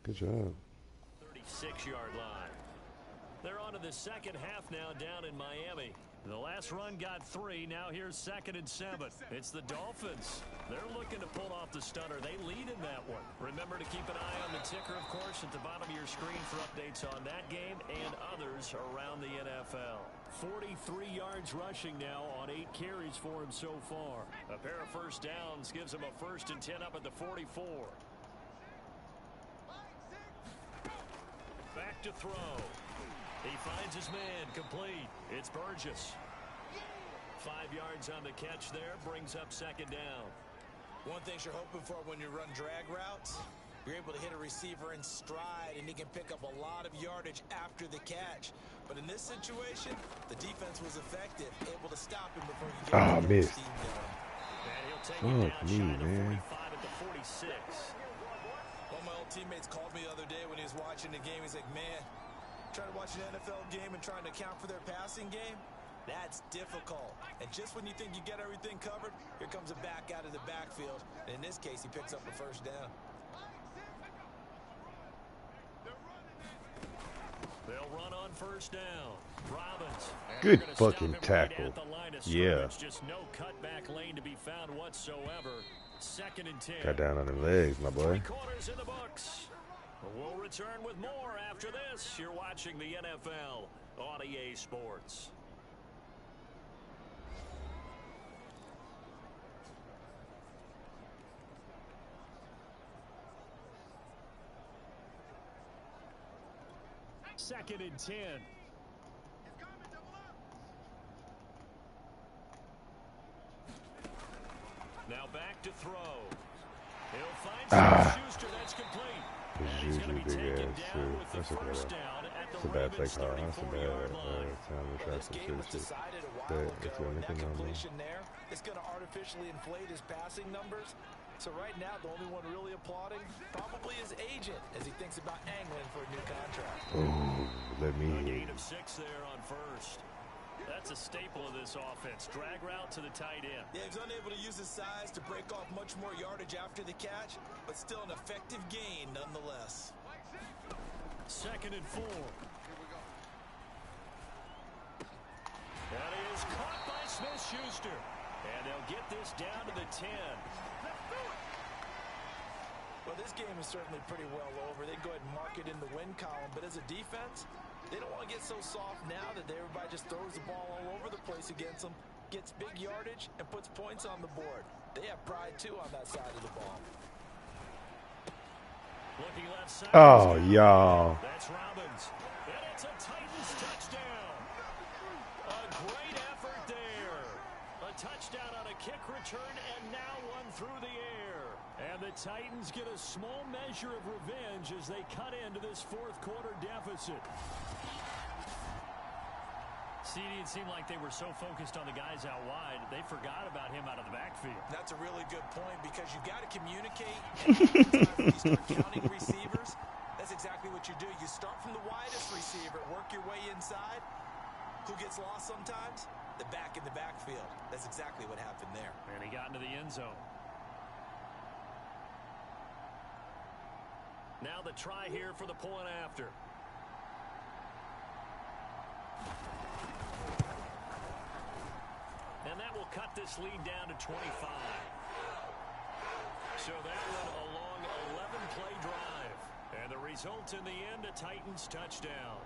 Good job. 36-yard line. They're on to the second half now down in Miami. The last run got 3. Now here's 2nd and 7. It's the Dolphins. They're looking to pull off the stunner. They lead in that one. Remember to keep an eye on the ticker, of course, at the bottom of your screen for updates on that game and others around the NFL. 43 yards rushing now on 8 carries for him so far. A pair of first downs gives him a 1st and 10 up at the 44. Back to throw. He finds his man, complete. It's Burgess. 5 yards on the catch there, brings up 2nd down. One thing you're hoping for when you run drag routes, you're able to hit a receiver in stride, and he can pick up a lot of yardage after the catch. But in this situation, the defense was effective, able to stop him before you get the missed. steam going. And he'll take Fuck it down me, shy to man. 45 at the 46. One of my old teammates called me the other day when he was watching the game. He's like, man, trying to watch an NFL game and trying to account for their passing game, that's difficult. And just when you think you get everything covered, here comes a back out of the backfield. And in this case, he picks up a 1st down. They'll run on first down. Robbins. Good fucking tackle. Right at the line of Yeah. Just no cutback lane to be found whatsoever. 2nd and 10. Got down on the legs, my boy. 3 quarters in the books. We'll return with more after this. You're watching the NFL on EA Sports. Second and 10. Now back to throw. He'll find Schuster. That's complete. This is usually big ass too. That's a bad play call. That's a bad time to try some shit. But if you're making completion there, it's going to artificially inflate his passing numbers. So right now, the only one really applauding probably his agent as he thinks about angling for a new contract. Oh, let me. A gain of 6 there on first. That's a staple of this offense. Drag route to the tight end. Yeah, he's unable to use his size to break off much more yardage after the catch, but still an effective gain nonetheless. 2nd and 4. That is caught by Smith-Schuster. And they'll get this down to the 10. Well, this game is certainly pretty well over. They go ahead and mark it in the win column, but as a defense, they don't want to get so soft now that everybody just throws the ball all over the place against them, gets big yardage, and puts points on the board. They have pride, too, on that side of the ball. Looking left side. Oh, y'all. That's Robbins. And it's a Titans touchdown. A great effort there. A touchdown on a kick return and now one through the air. And the Titans get a small measure of revenge as they cut into this fourth quarter deficit. CD, it seemed like they were so focused on the guys out wide, they forgot about him out of the backfield. That's a really good point because you've got to communicate. And when you start counting receivers, that's exactly what you do. You start from the widest receiver, work your way inside. Who gets lost sometimes? The back in the backfield. That's exactly what happened there. And he got into the end zone. Now the try here for the point after. And that will cut this lead down to 25. So that went a long 11-play drive. And the result in the end, a Titans touchdown.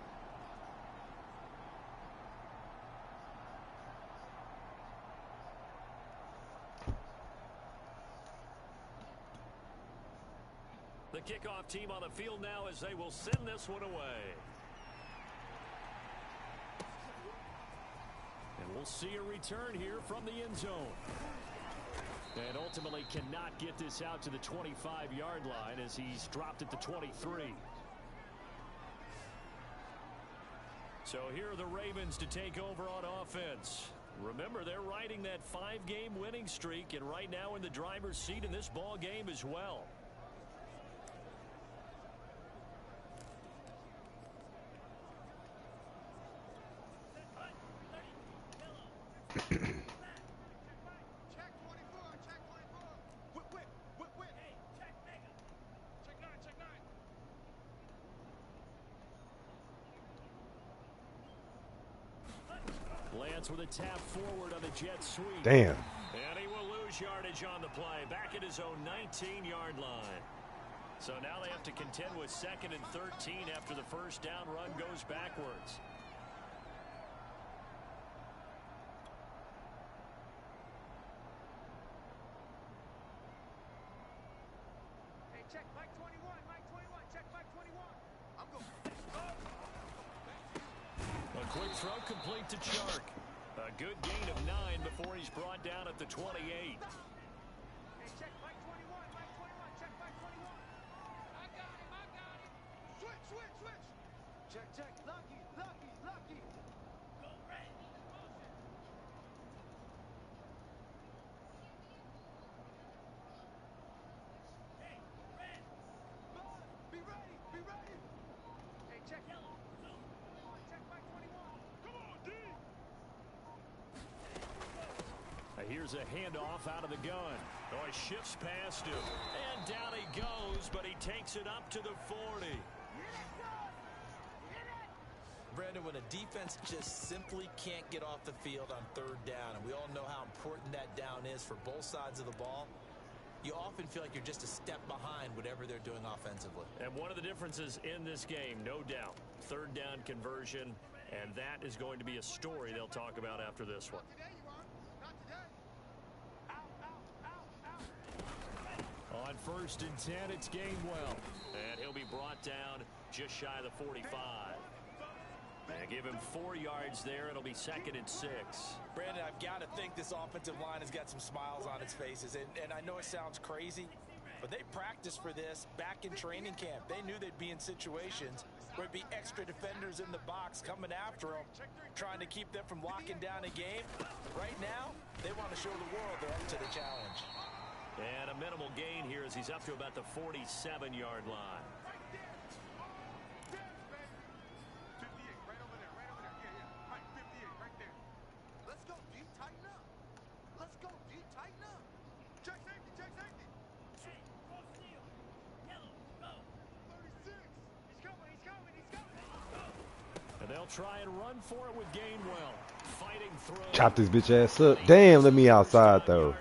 The kickoff team on the field now as they will send this one away. And we'll see a return here from the end zone. And ultimately cannot get this out to the 25-yard line as he's dropped at the 23. So here are the Ravens to take over on offense. Remember, they're riding that 5-game winning streak, and right now in the driver's seat in this ball game as well. Lance with a tap forward on the jet sweep. Damn. And he will lose yardage on the play, back at his own 19-yard line. So now they have to contend with 2nd and 13 after the first down run goes backwards. Hey, check Mike 21, Mike 21, check Mike 21. I'm going. A quick throw complete to Chark. A good gain of 9 before he's brought down at the 28. Hey, check Mike 21, Mike 21, check Mike 21. I got him. Switch. Check, lucky. Go red, motion. Hey, red. Bud, be ready. Hey, check yellow. Check Mike 21. Come on, D. Here's a handoff out of the gun. Oh, he shifts past him. And down he goes, but he takes it up to the 40. Brandon, when a defense just simply can't get off the field on 3rd down, and we all know how important that down is for both sides of the ball, you often feel like you're just a step behind whatever they're doing offensively. And one of the differences in this game, no doubt, 3rd down conversion, and that is going to be a story they'll talk about after this one. On 1st and 10, it's Gainwell. And he'll be brought down just shy of the 45. And give him 4 yards there. It'll be 2nd and 6. Brandon, I've got to think this offensive line has got some smiles on its faces. And I know it sounds crazy, but they practiced for this back in training camp. They knew they'd be in situations where it'd be extra defenders in the box coming after them, trying to keep them from locking down a game. Right now, they want to show the world they're up to the challenge. And a minimal gain here as he's up to about the 47-yard line. And they'll try and run for it with Gainwell. Fighting through. Chop this bitch ass up. Damn, let me outside though.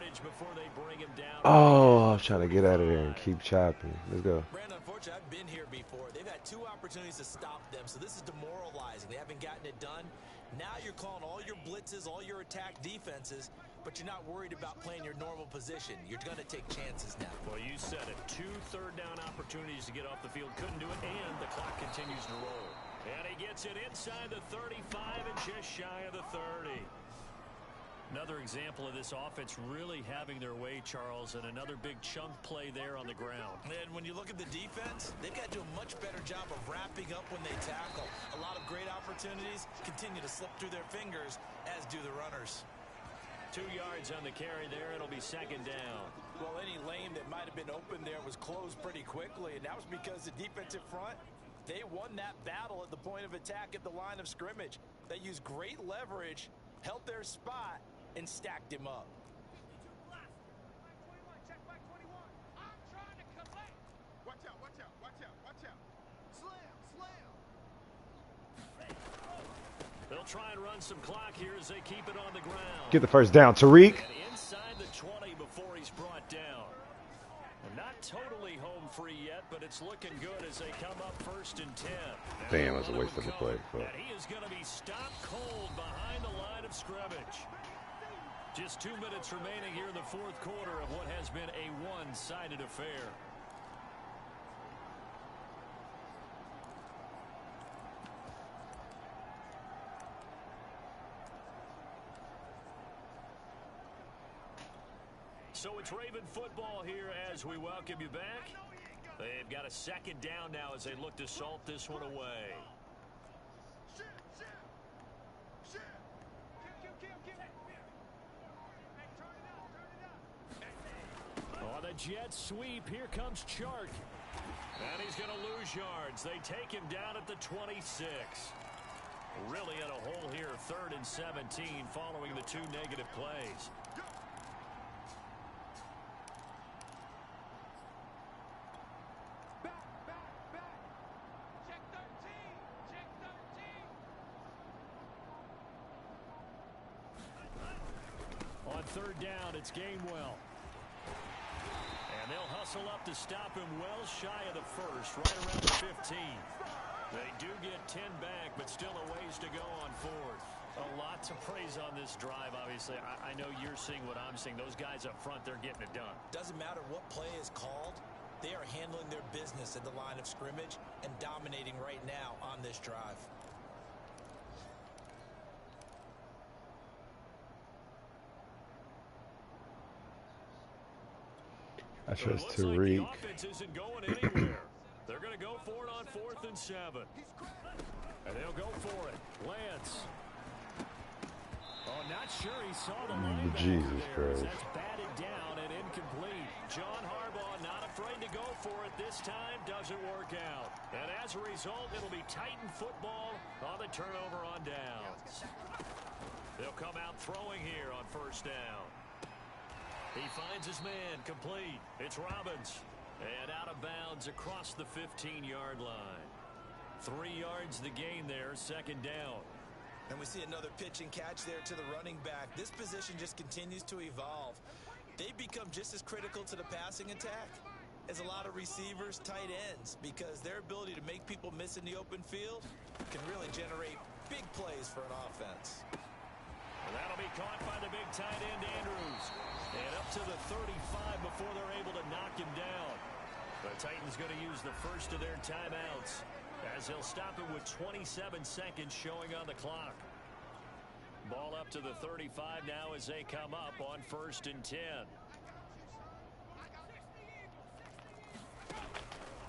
Oh, I was trying to get out of there and keep chopping. Let's go. Brandon, unfortunately, I've been here before. They've had 2 opportunities to stop them, so this is demoralizing. They haven't gotten it done. Now you're calling all your blitzes, all your attack defenses, but you're not worried about playing your normal position. You're going to take chances now. Well, you said it. 2 third-down opportunities to get off the field. Couldn't do it, and the clock continues to roll. And he gets it inside the 35 and just shy of the 30. Another example of this offense really having their way, Charles, and another big chunk play there on the ground. And when you look at the defense, they've got to do a much better job of wrapping up when they tackle. A lot of great opportunities continue to slip through their fingers, as do the runners. 2 yards on the carry there. It'll be second down. Well, any lane that might have been open there was closed pretty quickly, and that was because the defensive front, they won that battle at the point of attack at the line of scrimmage. They used great leverage, held their spot, and stacked him up. They'll try and run some clock here as they keep it on the ground. Get the first down, Tariq. And inside the 20 before he's brought down. Not totally home free yet, but it's looking good as they come up 1st and 10. Damn, that's a waste of a play. And he is going to be stopped cold behind the line of scrimmage. Just 2 minutes remaining here in the 4th quarter of what has been a one-sided affair. So it's Raven football here as we welcome you back. They've got a second down now as they look to salt this one away. On the jet sweep, here comes Chark. And he's going to lose yards. They take him down at the 26. Really in a hole here, 3rd and 17 following the 2 negative plays. On 3rd down, it's Gainwell. And they'll hustle up to stop him well shy of the 1st, right around the 15. They do get 10 back, but still a ways to go on 4th. A lot to praise on this drive, obviously. I know you're seeing what I'm seeing. Those guys up front, they're getting it done. Doesn't matter what play is called. They are handling their business at the line of scrimmage and dominating right now on this drive. I trust Like Tariq. the offense isn't going anywhere. They're going to go for it on 4th and 7. And they'll go for it. Lance. Oh, not sure he saw the linebacker Jesus there. Christ. That's batted down and incomplete. John Harbaugh not afraid to go for it this time. Doesn't work out. And as a result, it'll be Titan football on the turnover on downs. They'll come out throwing here on 1st down. He finds his man, complete. It's Robbins. And out of bounds across the 15-yard line. 3 yards the gain there, 2nd down. And we see another pitch and catch there to the running back. This position just continues to evolve. They become just as critical to the passing attack as a lot of receivers, tight ends, because their ability to make people miss in the open field can really generate big plays for an offense. And that'll be caught by the big tight end, Andrews. And up to the 35 before they're able to knock him down. The Titans going to use the first of their timeouts as they'll stop it with 27 seconds showing on the clock. Ball up to the 35 now as they come up on 1st and 10.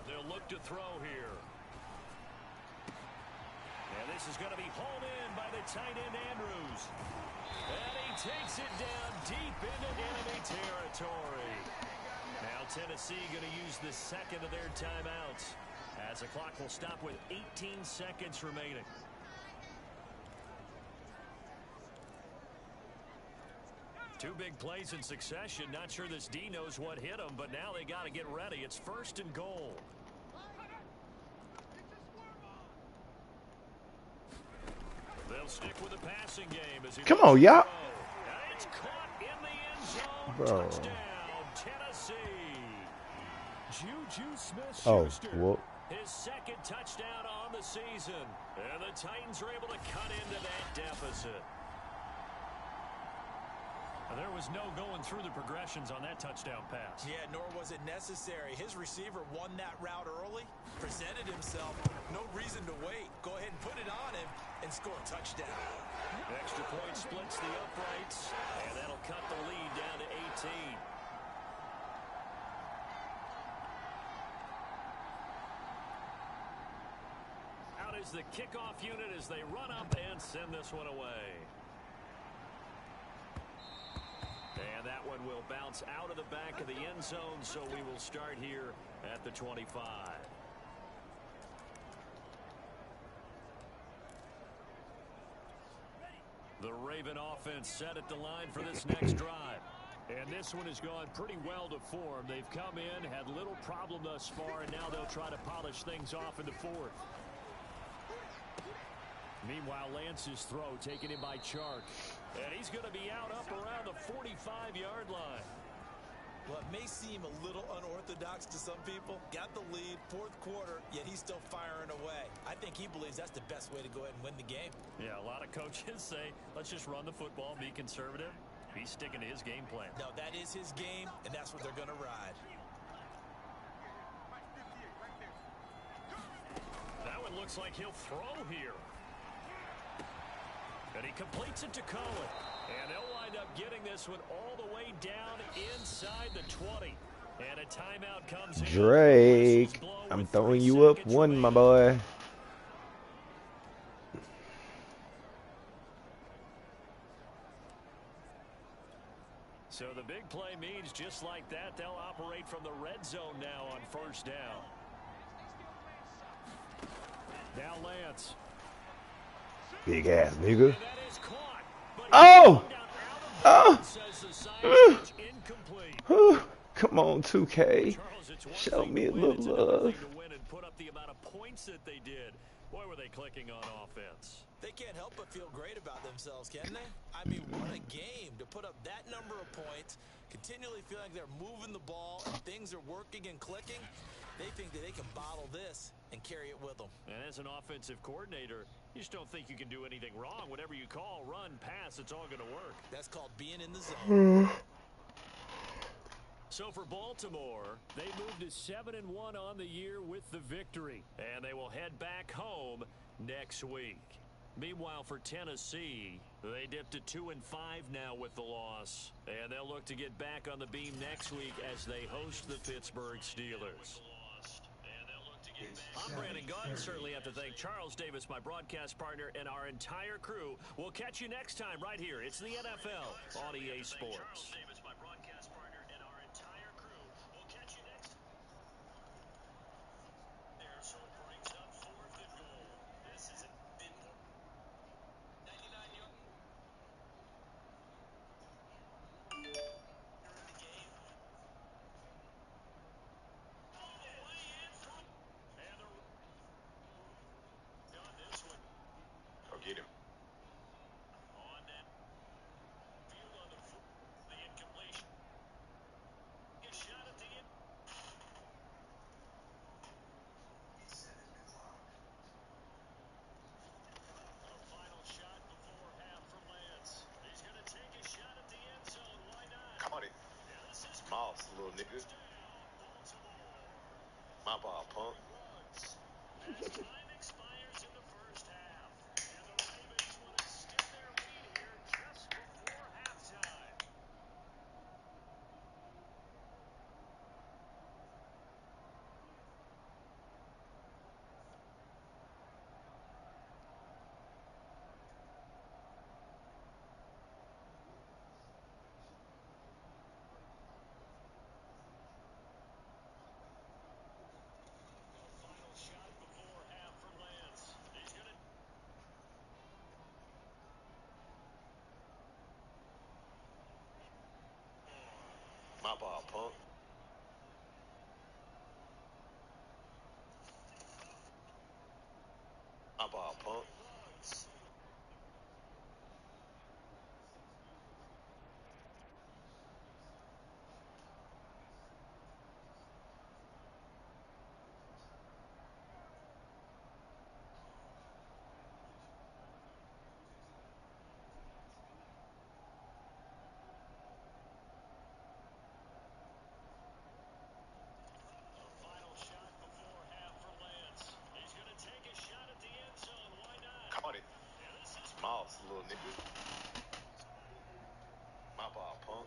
They'll look to throw here. And this is going to be hauled in by the tight end, Andrews. And he takes it down deep into enemy territory. Now Tennessee going to use the second of their timeouts as the clock will stop with 18 seconds remaining. Two big plays in succession. Not sure this D knows what hit him, but now they got to get ready. It's 1st and goal. They'll stick with the passing game as he Come on, y'all. It's caught in the end zone. Bro. Touchdown, Tennessee. Juju Smith-Schuster. Oh, well. his second touchdown on the season. And the Titans are able to cut into that deficit. There was no going through the progressions on that touchdown pass. Yeah, nor was it necessary. His receiver won that route early, presented himself. No reason to wait. Go ahead and put it on him and score a touchdown. Extra point splits the uprights, and that'll cut the lead down to 18. Out is the kickoff unit as they run up and send this one away. And that one will bounce out of the back of the end zone, so we will start here at the 25. The Raven offense set at the line for this next drive. And this one has gone pretty well to form. They've come in, had little problem thus far, and now they'll try to polish things off in the fourth. Meanwhile, Lance's throw taken in by Chark. And he's going to be out up around the 45-yard line. Well, it may seem a little unorthodox to some people. Got the lead, fourth quarter, yet he's still firing away. I think he believes that's the best way to go ahead and win the game. Yeah, a lot of coaches say, let's just run the football, be conservative. He's sticking to his game plan. No, that is his game, and that's what they're going to ride. That one looks like he'll throw here. And he completes it to Cohen. And they'll wind up getting this one all the way down inside the 20. And a timeout comes in. Drake, I'm throwing you up one, my boy. So the big play means just like that, they'll operate from the red zone now on first down. Now Lance. Big ass nigga. Oh! Oh! Come on, 2K. Show me a little love. Put up the amount of points that they did. Boy, were they clicking on offense. They can't help but feel great about themselves, can they? I mean, what a game to put up that number of points, continually feeling like they're moving the ball and things are working and clicking. They think that they can bottle this and carry it with them. And as an offensive coordinator, you just don't think you can do anything wrong. Whatever you call, run, pass, it's all going to work. That's called being in the zone. So for Baltimore, they moved to 7-1 on the year with the victory. And they will head back home next week. Meanwhile, for Tennessee, they dipped to 2-5 now with the loss. And they'll look to get back on the beam next week as they host the Pittsburgh Steelers. I'm Brandon Gaunt. Certainly have to thank Charles Davis, my broadcast partner, and our entire crew. We'll catch you next time right here. It's the NFL on EA Sports. Get him. On that field on the incompletion. A shot at the end. A final shot before half from Lance. He's going to take a shot at the end zone. Why not? Caught it. Moss, little nigga. My ball, punk. As time expires in the first half. And the Ravens want to extend their lead here just before halftime. Final shot before half from Lance. He's going to... My ball, punk. My ball, punk. little nigga. My ball, punk.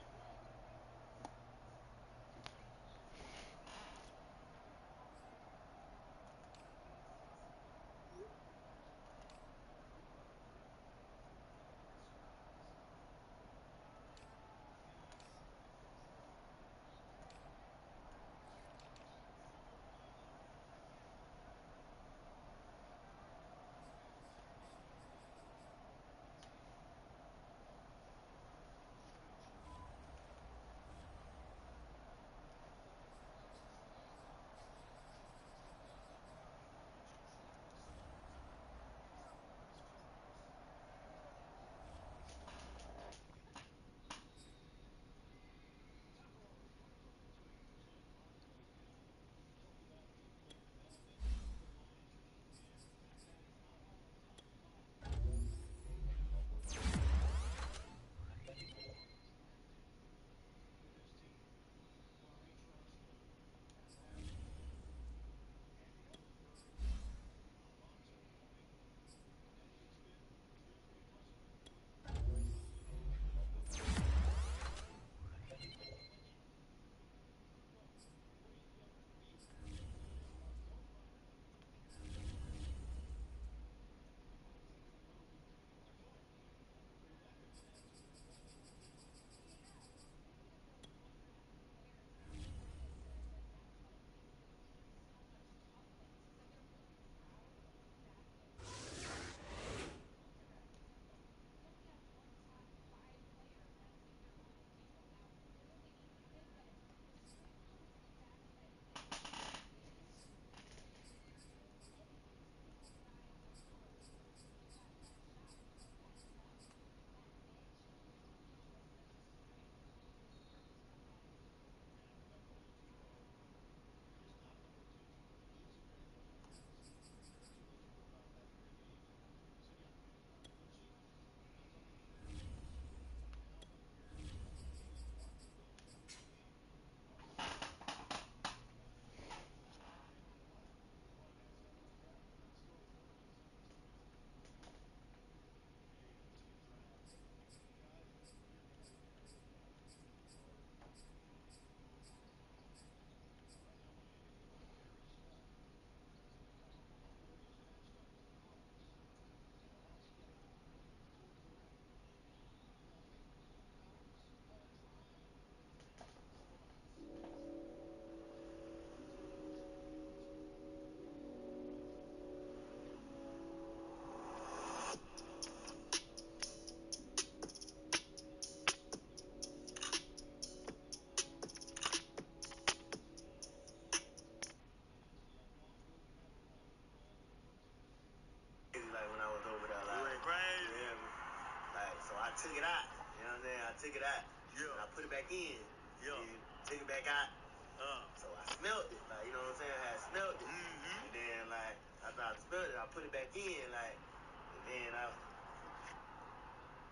Like when I was over there, like, you went crazy. Yeah, like, so I took it out. You know what I'm saying? I took it out. Yeah. And I put it back in. Yeah. And took it back out. So I smelled it. Like, you know what I'm saying? I had smelled it. Mm-hmm. And then, like, after I smelled it, I put it back in. Like,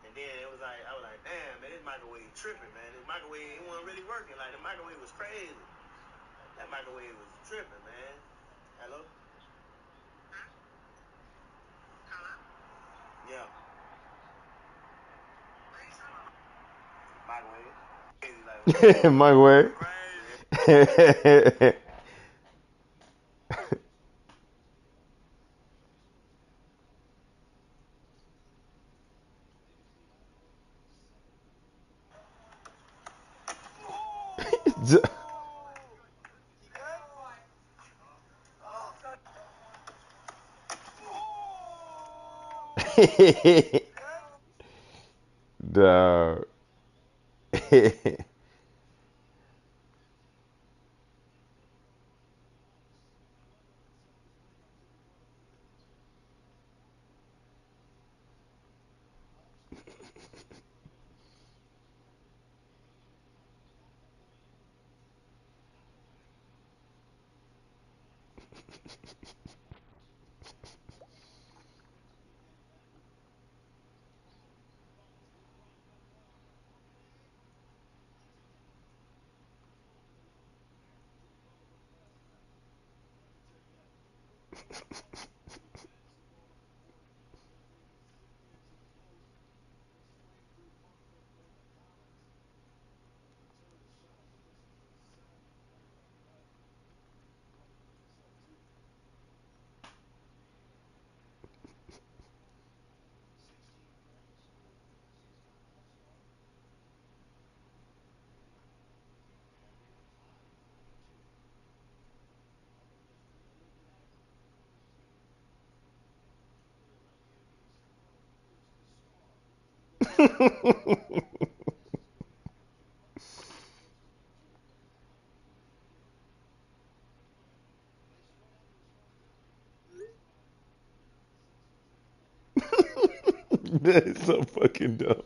and then it was like, I was like, damn, man, this microwave tripping, man. This microwave, it wasn't really working. Like, the microwave was crazy. That microwave was tripping, man. Hello? Yeah. Microwave. Microwave. Dog. That is so fucking dumb.